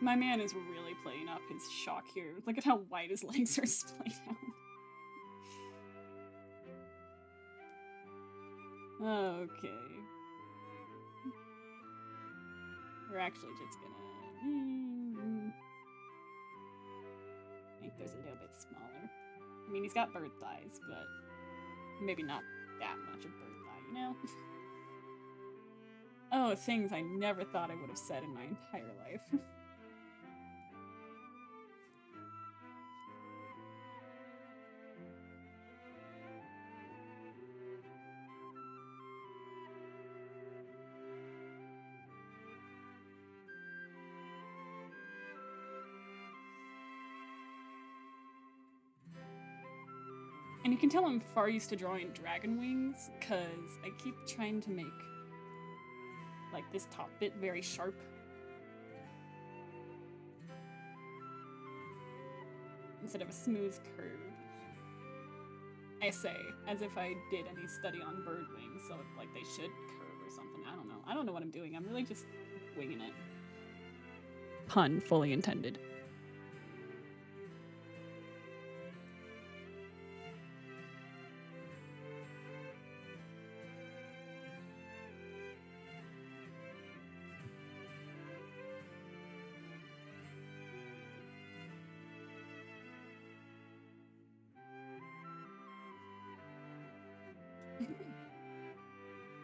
My man is really playing up his shock here. Look at how wide his legs are splayed out. Okay. We're actually just gonna make those a little bit smaller. I mean, he's got bird thighs, but maybe not that much of bird thigh, you know? Oh, things I never thought I would have said in my entire life. And you can tell I'm far used to drawing dragon wings, because I keep trying to make, like, this top bit very sharp. Instead of a smooth curve. I say, as if I did any study on bird wings, so like they should curve or something. I don't know. I don't know what I'm doing. I'm really just winging it. Pun fully intended.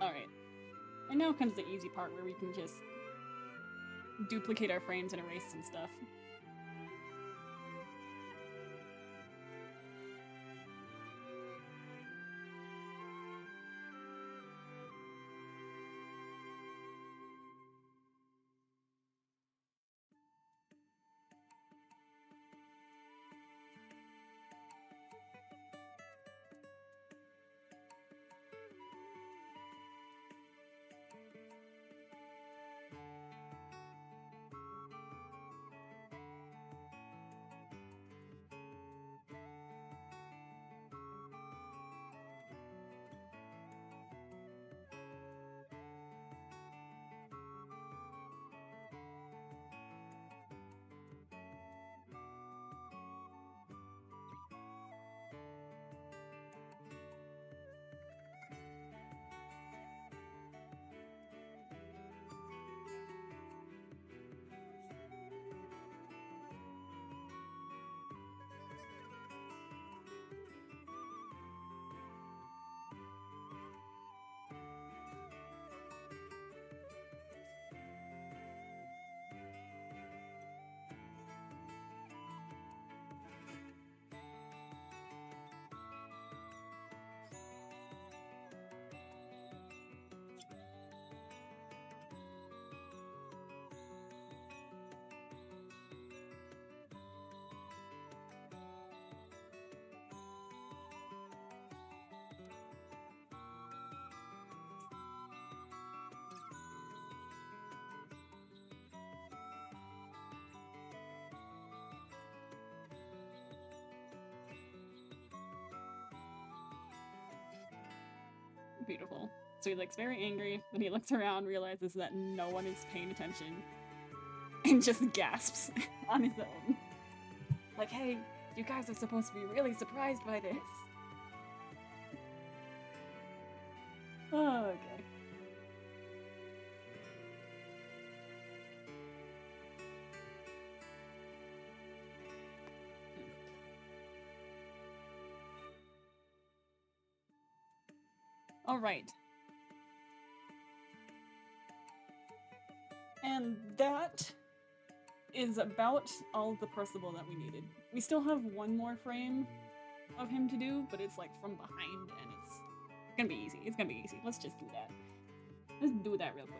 Alright. And now comes the easy part where we can just duplicate our frames and erase some stuff. Beautiful. So he looks very angry, then he looks around, realizes that no one is paying attention, and just gasps on his own. Like, hey, you guys are supposed to be really surprised by this. Oh, okay. All right. And that is about all the pressable that we needed. We still have one more frame of him to do, but it's like from behind, and it's gonna be easy. It's gonna be easy. Let's just do that. Let's do that real quick.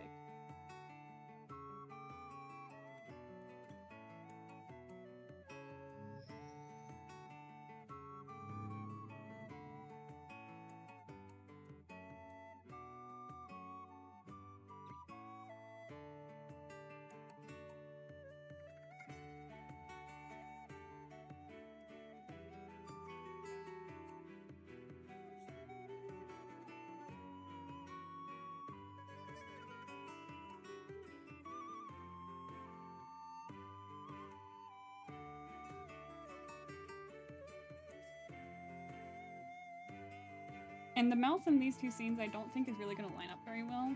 And the mouth in these two scenes I don't think is really going to line up very well.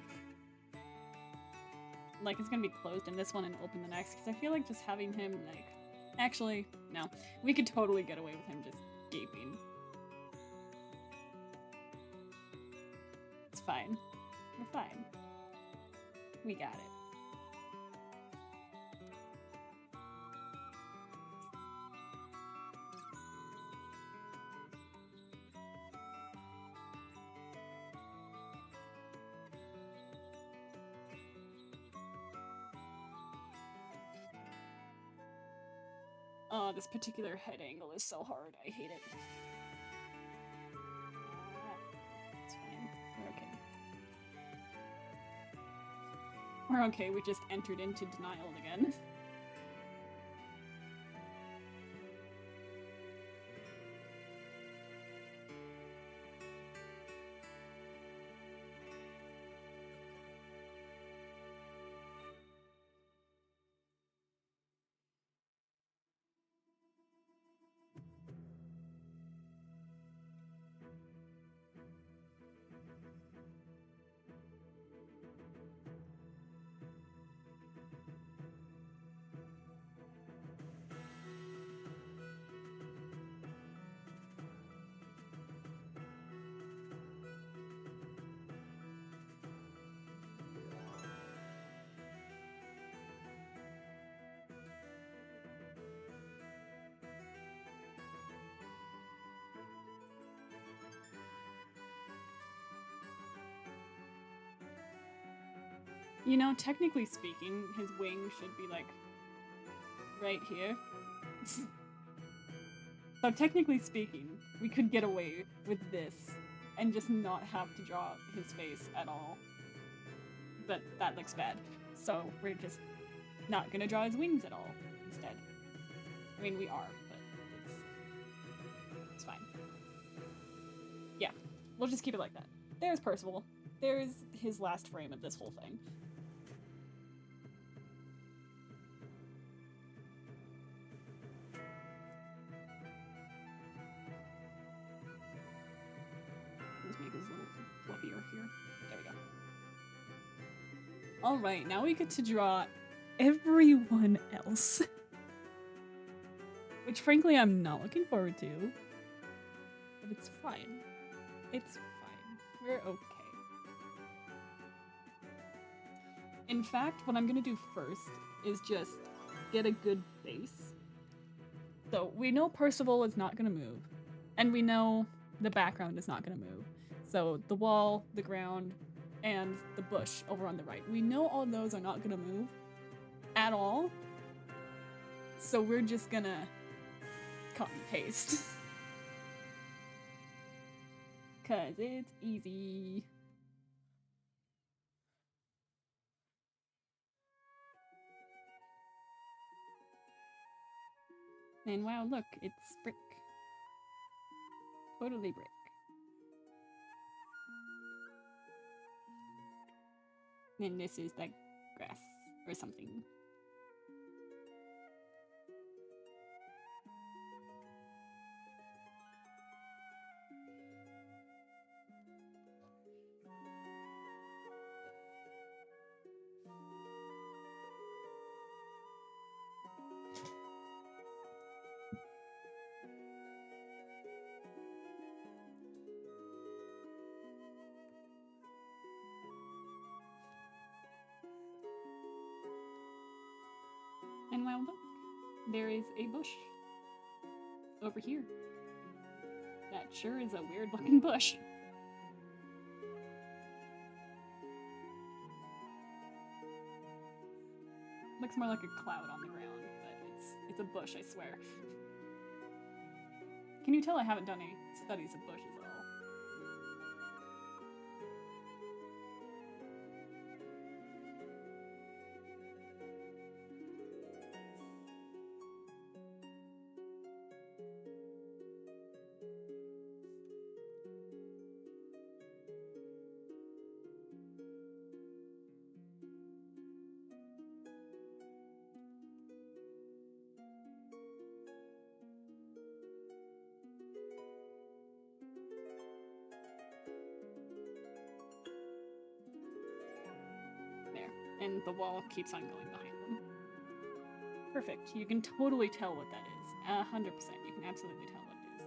Like, it's going to be closed in this one and open the next, because I feel like just having him, like... Actually, no. We could totally get away with him just gaping. It's fine. We're fine. We got it. Oh, this particular head angle is so hard. I hate it. It's fine. We're okay. We're okay. We just entered into denial again. You know, technically speaking, his wing should be, like, right here. So technically speaking, we could get away with this and just not have to draw his face at all. But that looks bad. So we're just not gonna draw his wings at all instead. I mean, we are, but it's fine. Yeah, we'll just keep it like that. There's Percival. There's his last frame of this whole thing. Let's make his little fluffier here. There we go. Alright, now we get to draw everyone else. Which frankly I'm not looking forward to. But it's fine. It's fine. We're okay. In fact, what I'm gonna do first is just get a good base. So we know Percival is not gonna move. And we know the background is not gonna move. So the wall, the ground, and the bush over on the right. We know all those are not gonna move at all. So we're just gonna cut and paste. 'Cause it's easy. And wow, look, it's brick. Totally brick. And this is like grass or something. And well, look, there is a bush over here. That sure is a weird looking bush. Looks more like a cloud on the ground, but it's a bush, I swear. Can you tell I haven't done any studies of bushes at all? And the wall keeps on going behind them. Perfect. You can totally tell what that is. 100%. You can absolutely tell what it is.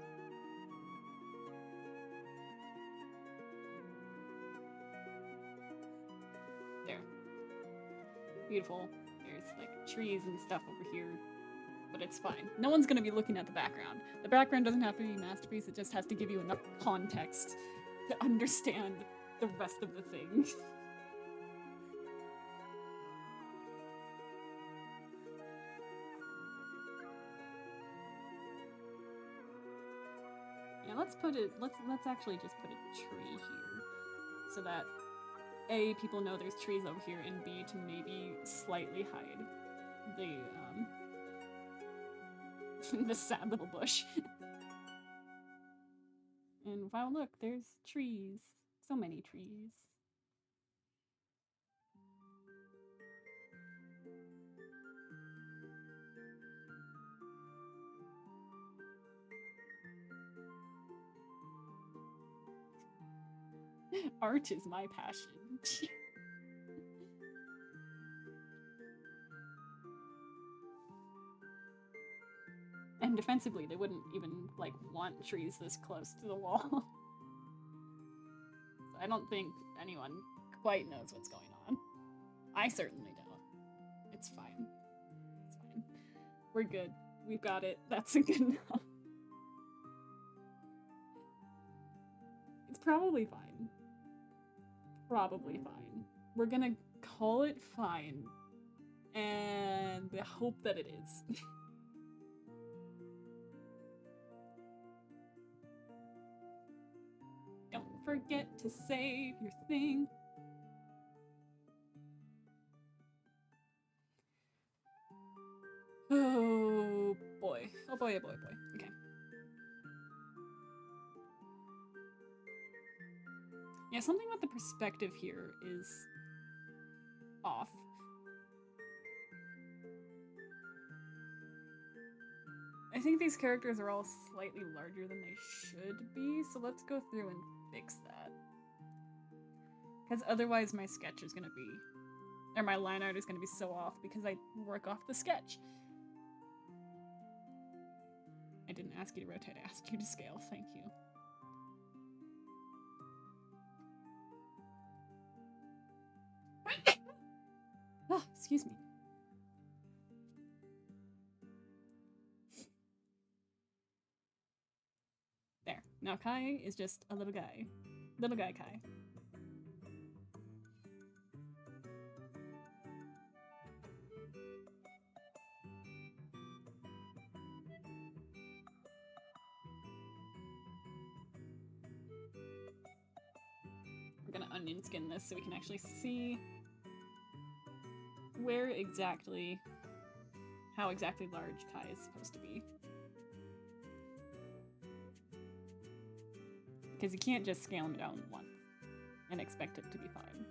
There. Beautiful. There's like trees and stuff over here. But it's fine. No one's gonna be looking at the background. The background doesn't have to be a masterpiece, it just has to give you enough context to understand the rest of the thing. Yeah, let's actually just put a tree here. So that A, people know there's trees over here, and B, to maybe slightly hide the the sad little bush. And wow, look, there's trees. So many trees. Art is my passion. And defensively, they wouldn't even, like, want trees this close to the wall. So I don't think anyone quite knows what's going on. I certainly don't. It's fine. It's fine. We're good. We've got it. That's good enough. It's probably fine. Probably fine. We're gonna call it fine. And hope that it is. Don't forget to save your thing. Oh boy. Oh boy, oh boy, oh boy. Okay. Yeah, something about the perspective here is off. I think these characters are all slightly larger than they should be, so let's go through and fix that. Because otherwise my sketch is gonna be, or my line art is gonna be so off because I work off the sketch. I didn't ask you to rotate, I asked you to scale, thank you. Oh, excuse me. There. Now Kai is just a little guy. Little guy Kai. We're gonna onion skin this so we can actually see where exactly, how exactly large Kai is supposed to be. Because you can't just scale him down once and expect it to be fine.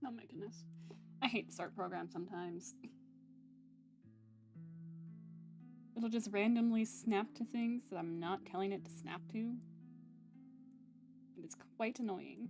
Oh my goodness. I hate the start program sometimes. It'll just randomly snap to things that I'm not telling it to snap to. And it's quite annoying.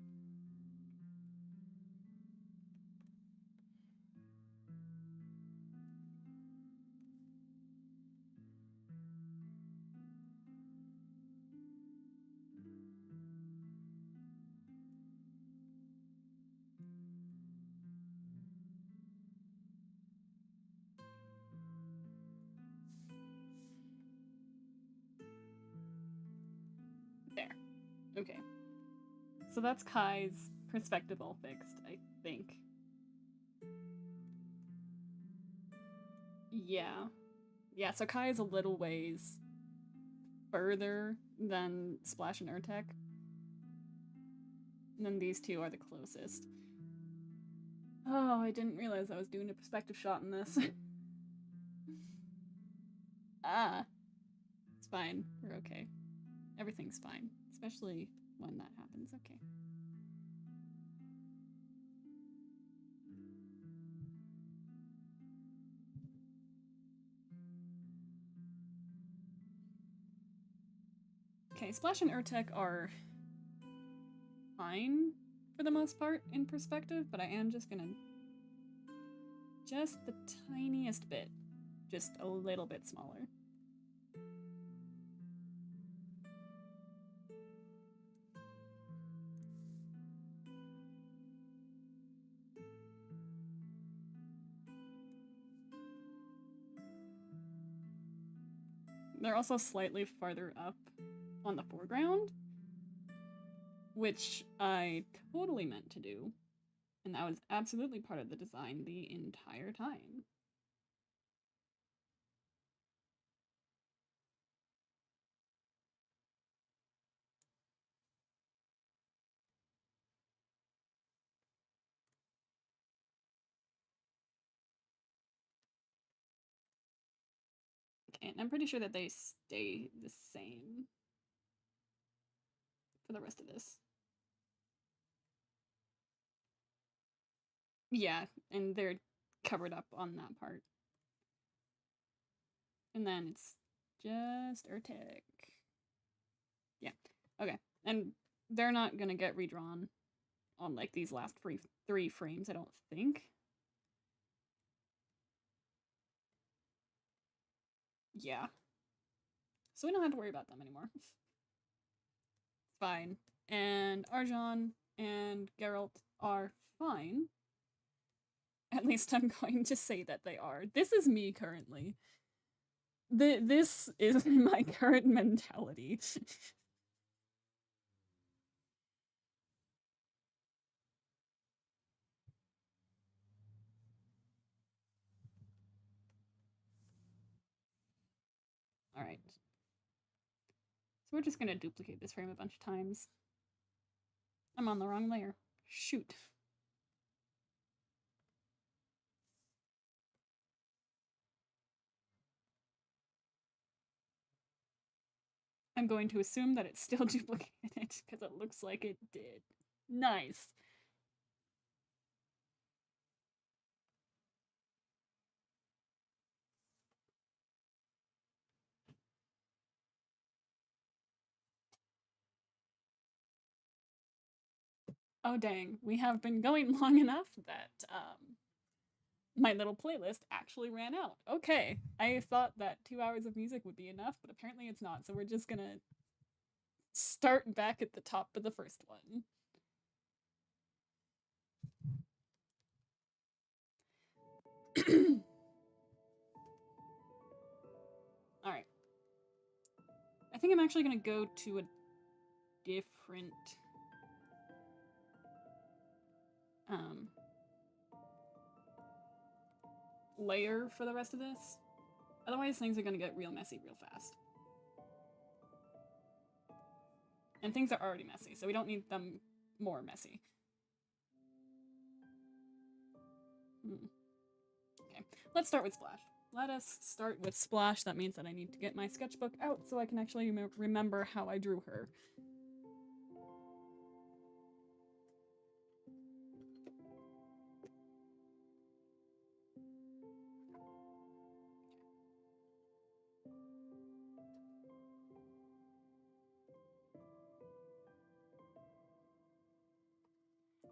There. Okay. So that's Kai's perspective all fixed, I think. Yeah. Yeah, so Kai is a little ways further than Splash and Urtek. And then these two are the closest. Oh, I didn't realize I was doing a perspective shot in this. Ah. It's fine. We're okay. Everything's fine. Especially when that happens. Okay. Okay, Splash and Urtek are fine for the most part in perspective, but I am just gonna just the tiniest bit, just a little bit smaller. They're also slightly farther up on the foreground, which I totally meant to do, and that was absolutely part of the design the entire time. Okay, and I'm pretty sure that they stay the same for the rest of this. Yeah, and they're covered up on that part. And then it's just Urtek. Yeah, okay. And they're not gonna get redrawn on like these last three frames, I don't think. Yeah. So we don't have to worry about them anymore. It's fine. And Arjan and Geralt are fine. At least I'm going to say that they are. This is me currently. This is my current mentality. Alright. So we're just gonna duplicate this frame a bunch of times. I'm on the wrong layer. Shoot. I'm going to assume that it still duplicated it, because it looks like it did. Nice. Oh dang, we have been going long enough that my little playlist actually ran out. Okay, I thought that 2 hours of music would be enough, but apparently it's not, so we're just gonna start back at the top of the first one. Alright. I think I'm actually gonna go to a different layer for the rest of this. Otherwise things are gonna get real messy real fast. And things are already messy, so we don't need them more messy. Okay, let's start with Splash. Let us start with Splash. That means that I need to get my sketchbook out so I can actually remember how I drew her.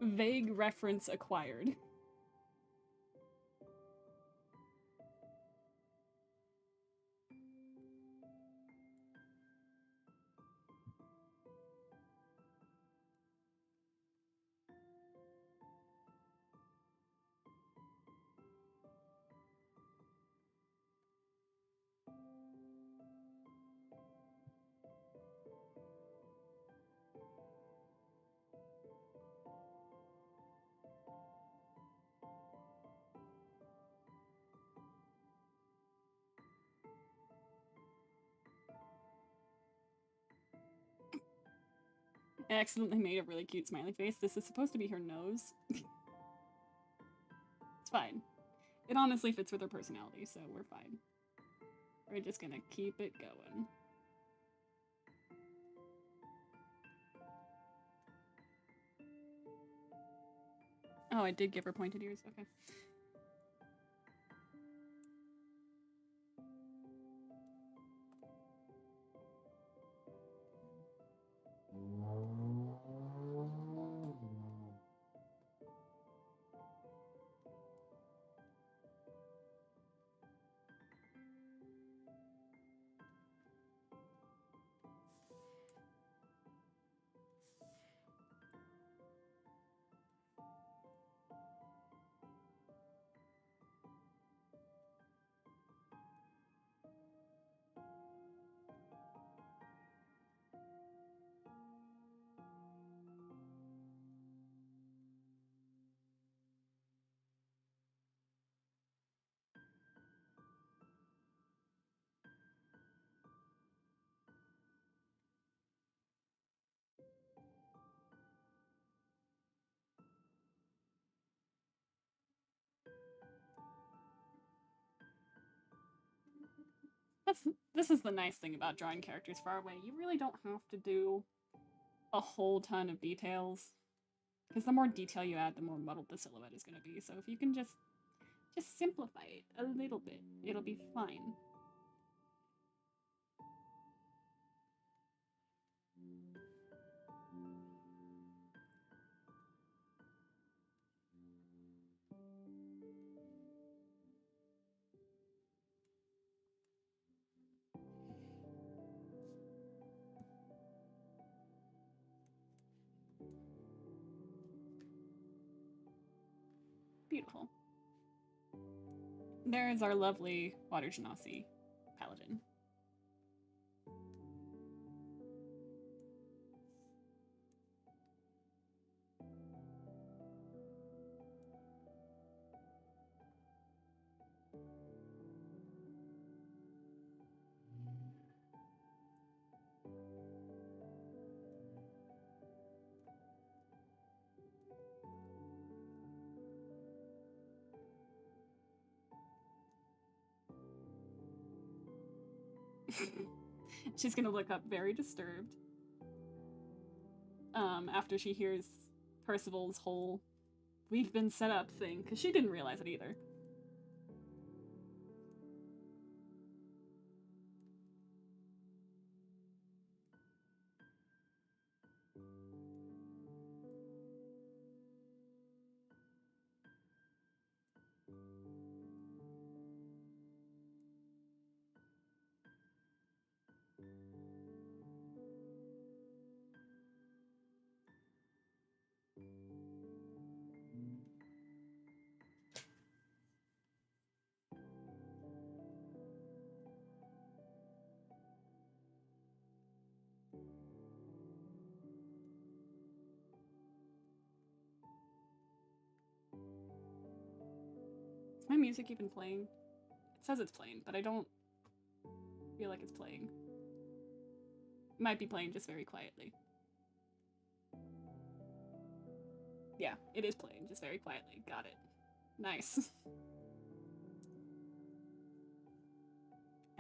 Vague reference acquired. I accidentally made a really cute smiley face. This is supposed to be her nose. It's fine. It honestly fits with her personality, so we're fine. We're just gonna keep it going. Oh, I did give her pointed ears. Okay. This is the nice thing about drawing characters far away. You really don't have to do a whole ton of details. Because the more detail you add, the more muddled the silhouette is going to be. So if you can just simplify it a little bit, it'll be fine. Beautiful. There is our lovely Water Genasi paladin. She's gonna look up very disturbed after she hears Percival's whole "we've been set up" thing, because she didn't realize it either. Is my music even playing? It says it's playing, but I don't feel like it's playing. It might be playing just very quietly. Yeah, it is playing just very quietly. Got it. Nice.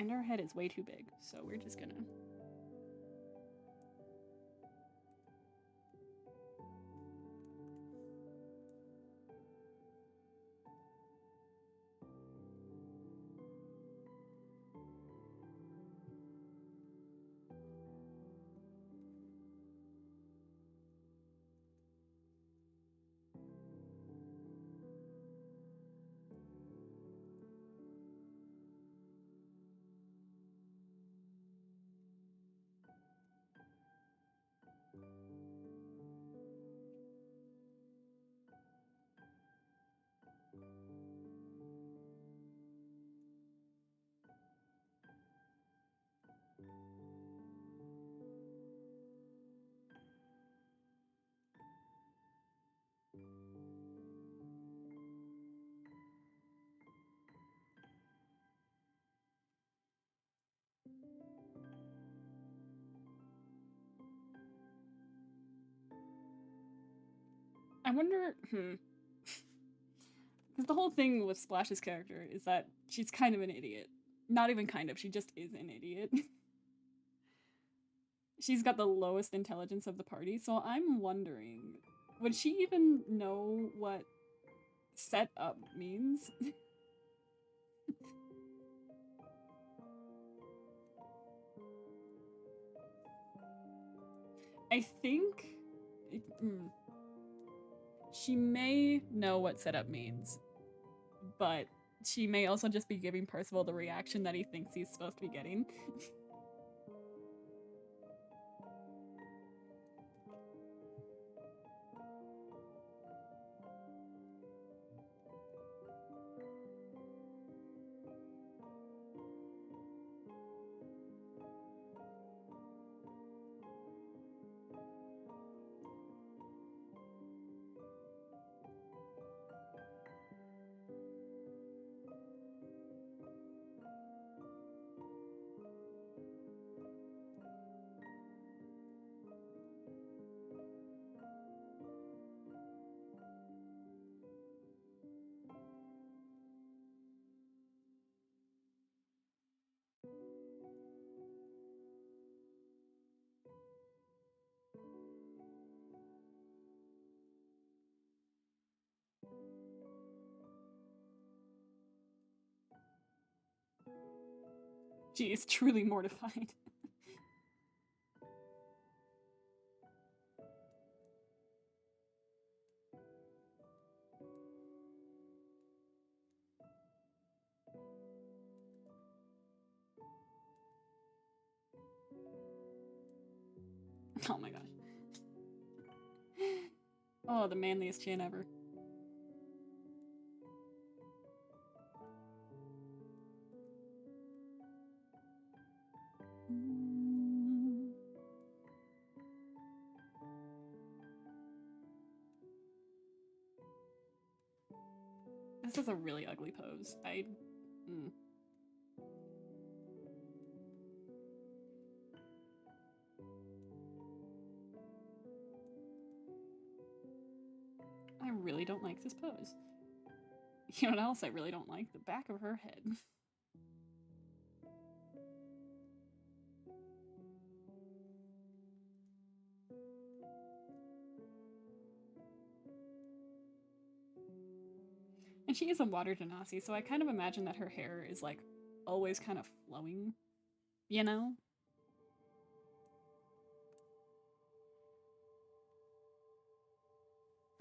And our head is way too big, so we're just gonna... I wonder, because the whole thing with Splash's character is that she's kind of an idiot. Not even kind of, she just is an idiot. She's got the lowest intelligence of the party, so I'm wondering, would she even know what set up means? I think she may know what setup means, but she may also just be giving Percival the reaction that he thinks he's supposed to be getting. She is truly mortified. Oh my gosh. Oh, the manliest chin ever. This is a really ugly pose. I really don't like this pose. You know what else I really don't like? The back of her head. And she is a water genasi, so I kind of imagine that her hair is like always kind of flowing, you know?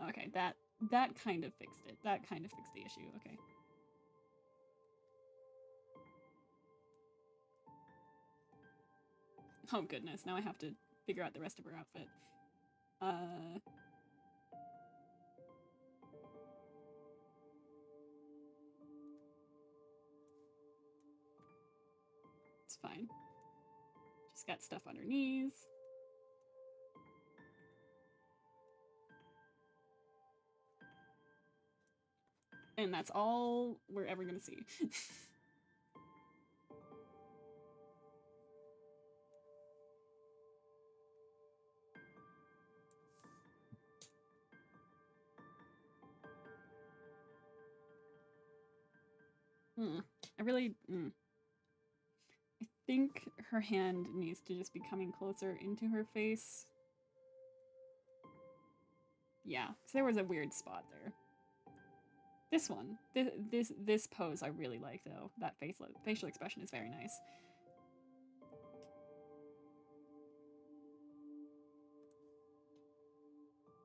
Okay, that kind of fixed it. That kind of fixed the issue. Okay. Oh goodness, now I have to figure out the rest of her outfit. It's fine. She's got stuff on her knees. And that's all we're ever gonna see. I really... I think her hand needs to just be coming closer into her face. Yeah, because there was a weird spot there. This one, this pose I really like though. That facial expression is very nice.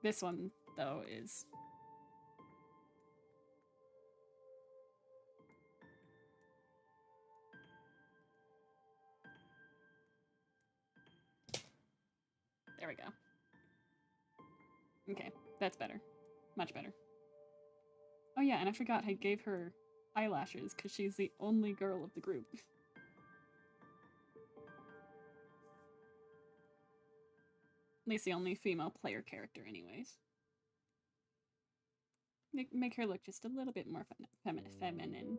This one though is... There we go. Okay, that's better. Much better. Oh yeah, and I forgot I gave her eyelashes because she's the only girl of the group. At least the only female player character anyways. Make her look just a little bit more feminine.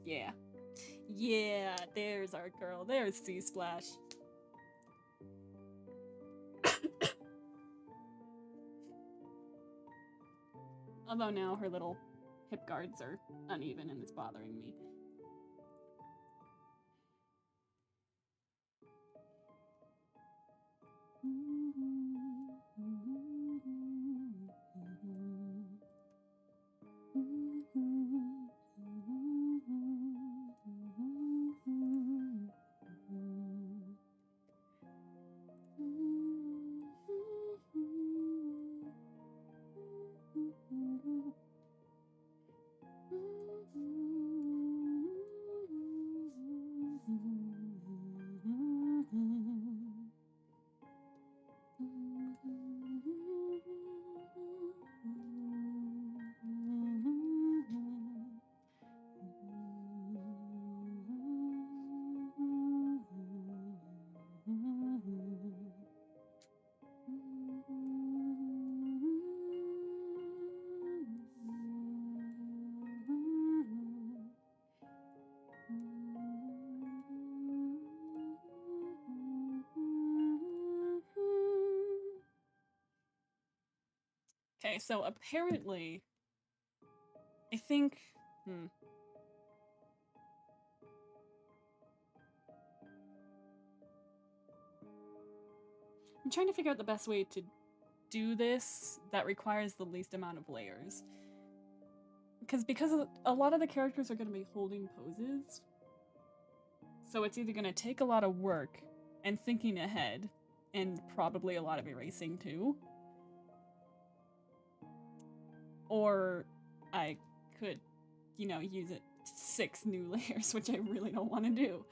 Yeah. Yeah, there's our girl. There's Sea Splash. Although now her little hip guards are uneven and it's bothering me. Okay, so apparently, I think, I'm trying to figure out the best way to do this that requires the least amount of layers. Because a lot of the characters are going to be holding poses, so it's either going to take a lot of work and thinking ahead, and probably a lot of erasing too, or I could, you know, use it 6 new layers, which I really don't want to do.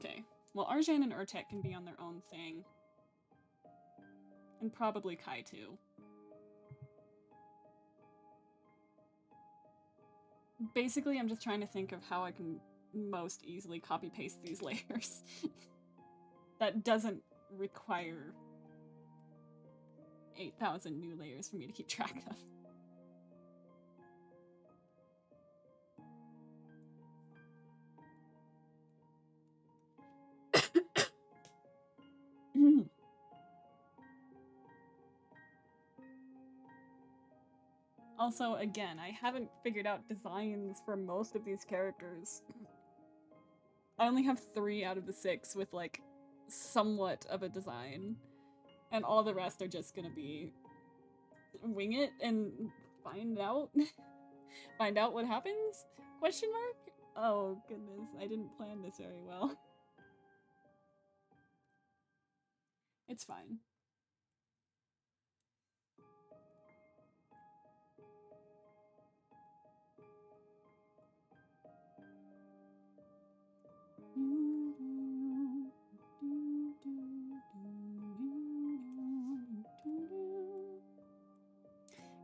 Okay, well, Arjan and Urtek can be on their own thing. And probably Kai too. Basically, I'm just trying to think of how I can most easily copy-paste these layers. That doesn't require 8,000 new layers for me to keep track of. Also, again, I haven't figured out designs for most of these characters. I only have 3 out of the 6 with, like, somewhat of a design. And all the rest are just gonna be wing it and find out. Find out what happens? Question mark? Oh, goodness, I didn't plan this very well. It's fine.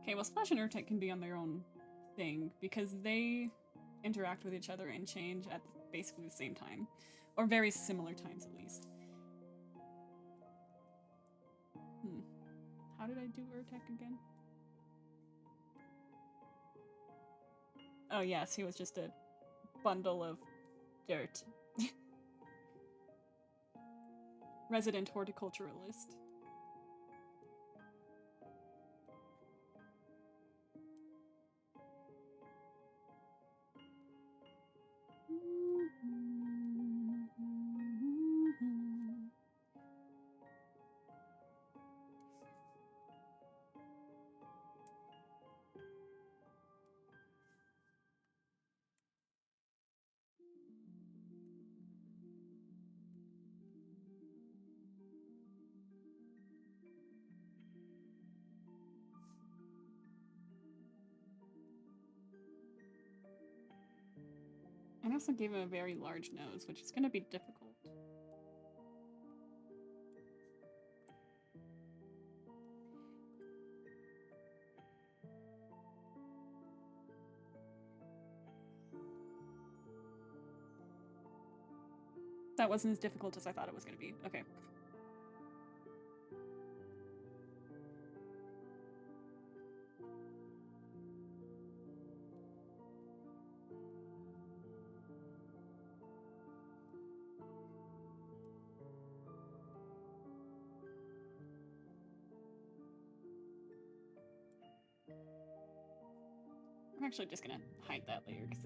Okay, well, Splash and Urtek can be on their own thing because they interact with each other and change at basically the same time, or very similar times at least. How did I do Urtek again? Oh yes, he was just a bundle of dirt. Resident horticulturalist. also gave him a very large nose, which is going to be difficult. That wasn't as difficult as I thought it was going to be. Okay. I'm actually just gonna hide that layer because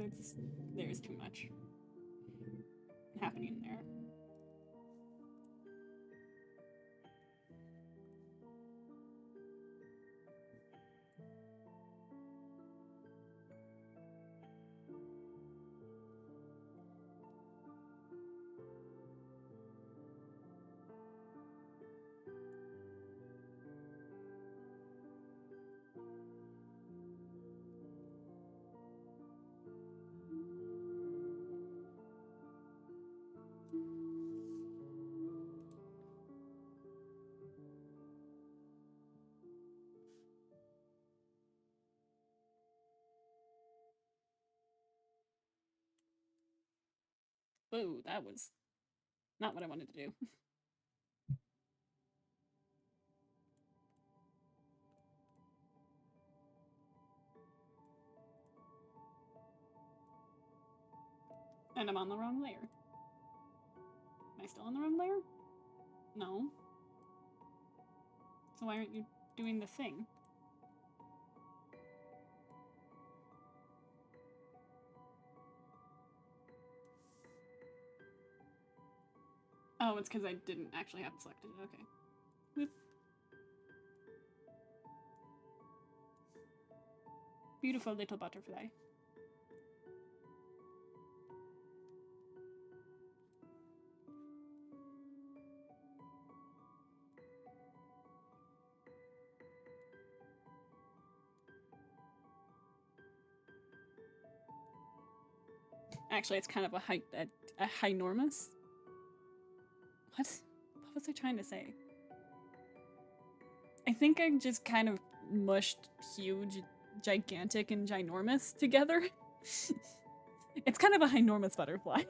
there's too much happening there. Whoa, that was not what I wanted to do. And I'm on the wrong layer. Am I still on the wrong layer? No. So why aren't you doing the thing? Oh, it's because I didn't actually have it selected. Okay. Whoop. Beautiful little butterfly. Actually, it's kind of a ginormous. What was I trying to say? I think I just kind of mushed huge, gigantic, and ginormous together. It's kind of a ginormous butterfly.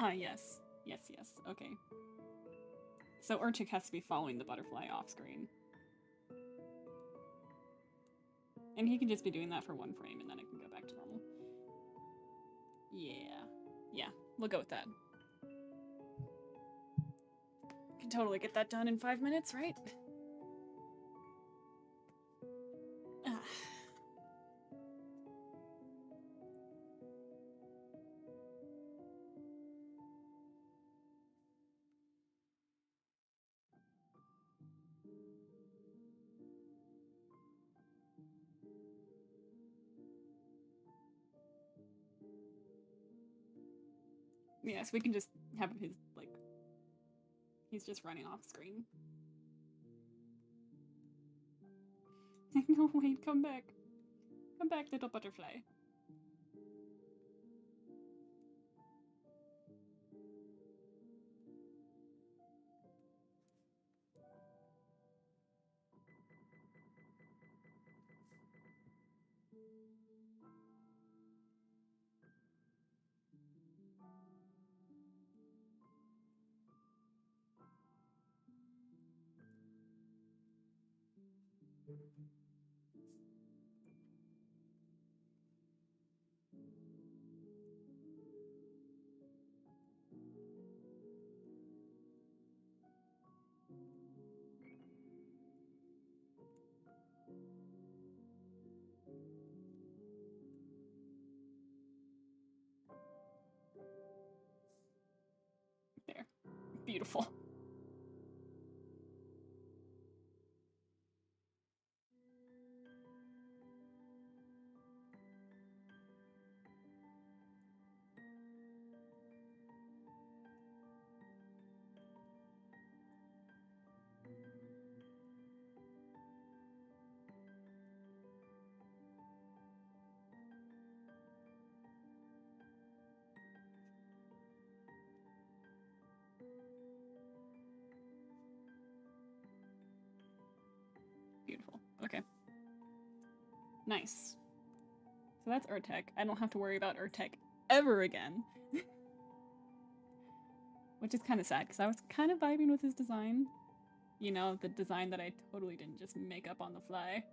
Ah, yes. Yes, yes. Okay. So Urchik has to be following the butterfly off screen. And he can just be doing that for one frame and then it can go back to normal. Yeah. Yeah, we'll go with that. Can totally get that done in 5 minutes, right? Ah. Yeah, so we can just have his, like, he's just running off screen. No, wait, come back. Come back, little butterfly. There. Beautiful. Beautiful. Okay. Nice. So that's Urtek. I don't have to worry about Urtek ever again. Which is kind of sad, because I was kind of vibing with his design. You know, the design that I totally didn't just make up on the fly.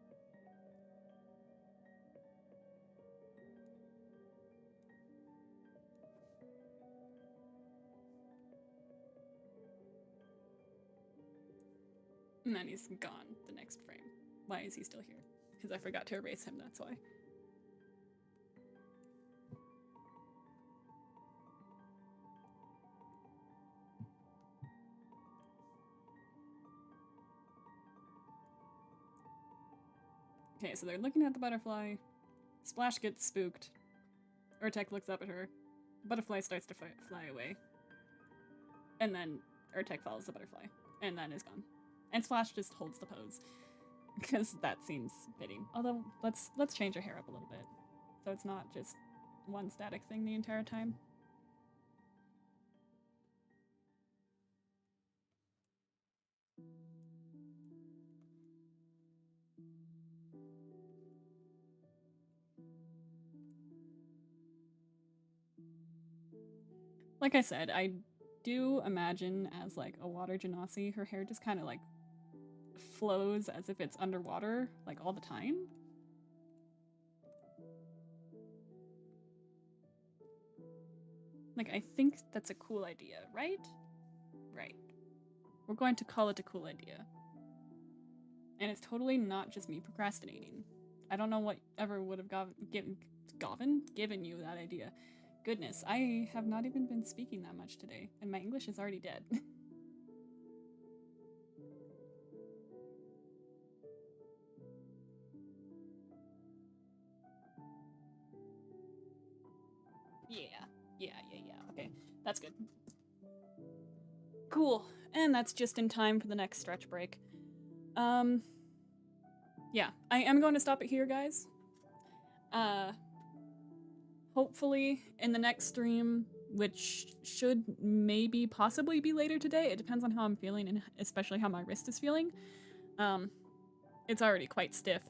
And then he's gone the next frame. Why is he still here? Because I forgot to erase him, that's why. Okay, so they're looking at the butterfly. Splash gets spooked. Urtek looks up at her. Butterfly starts to fly away. And then Urtek follows the butterfly. And then is gone. And Splash just holds the pose. Because that seems fitting. Although, let's change her hair up a little bit. So it's not just one static thing the entire time. Like I said, I do imagine as like a water genasi, her hair just kind of like flows as if it's underwater, like all the time. Like, I think that's a cool idea, right? Right. We're going to call it a cool idea. And it's totally not just me procrastinating. I don't know what ever would have given you that idea. Goodness, I have not even been speaking that much today, and my English is already dead. Yeah. Okay, that's good. Cool. And that's just in time for the next stretch break. Yeah, I am going to stop it here, guys. Hopefully in the next stream, which should maybe possibly be later today, it depends on how I'm feeling and especially how my wrist is feeling. It's already quite stiff,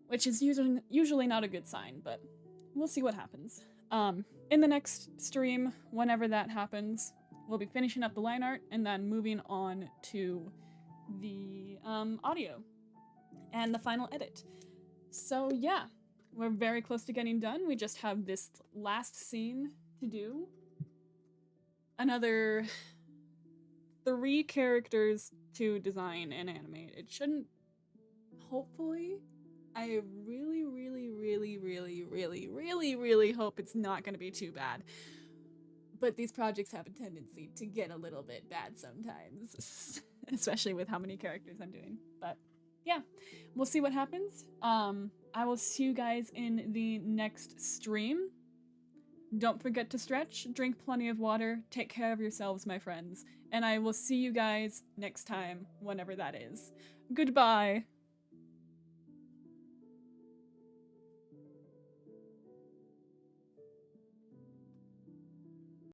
which is usually not a good sign, but we'll see what happens. In the next stream, whenever that happens, we'll be finishing up the line art and then moving on to the audio and the final edit. So yeah, we're very close to getting done. We just have this last scene to do. Another 3 characters to design and animate. It shouldn't, hopefully, I really hope it's not going to be too bad. But these projects have a tendency to get a little bit bad sometimes, especially with how many characters I'm doing. But yeah, we'll see what happens. I will see you guys in the next stream. Don't forget to stretch, drink plenty of water, take care of yourselves, my friends, and I will see you guys next time, whenever that is. Goodbye!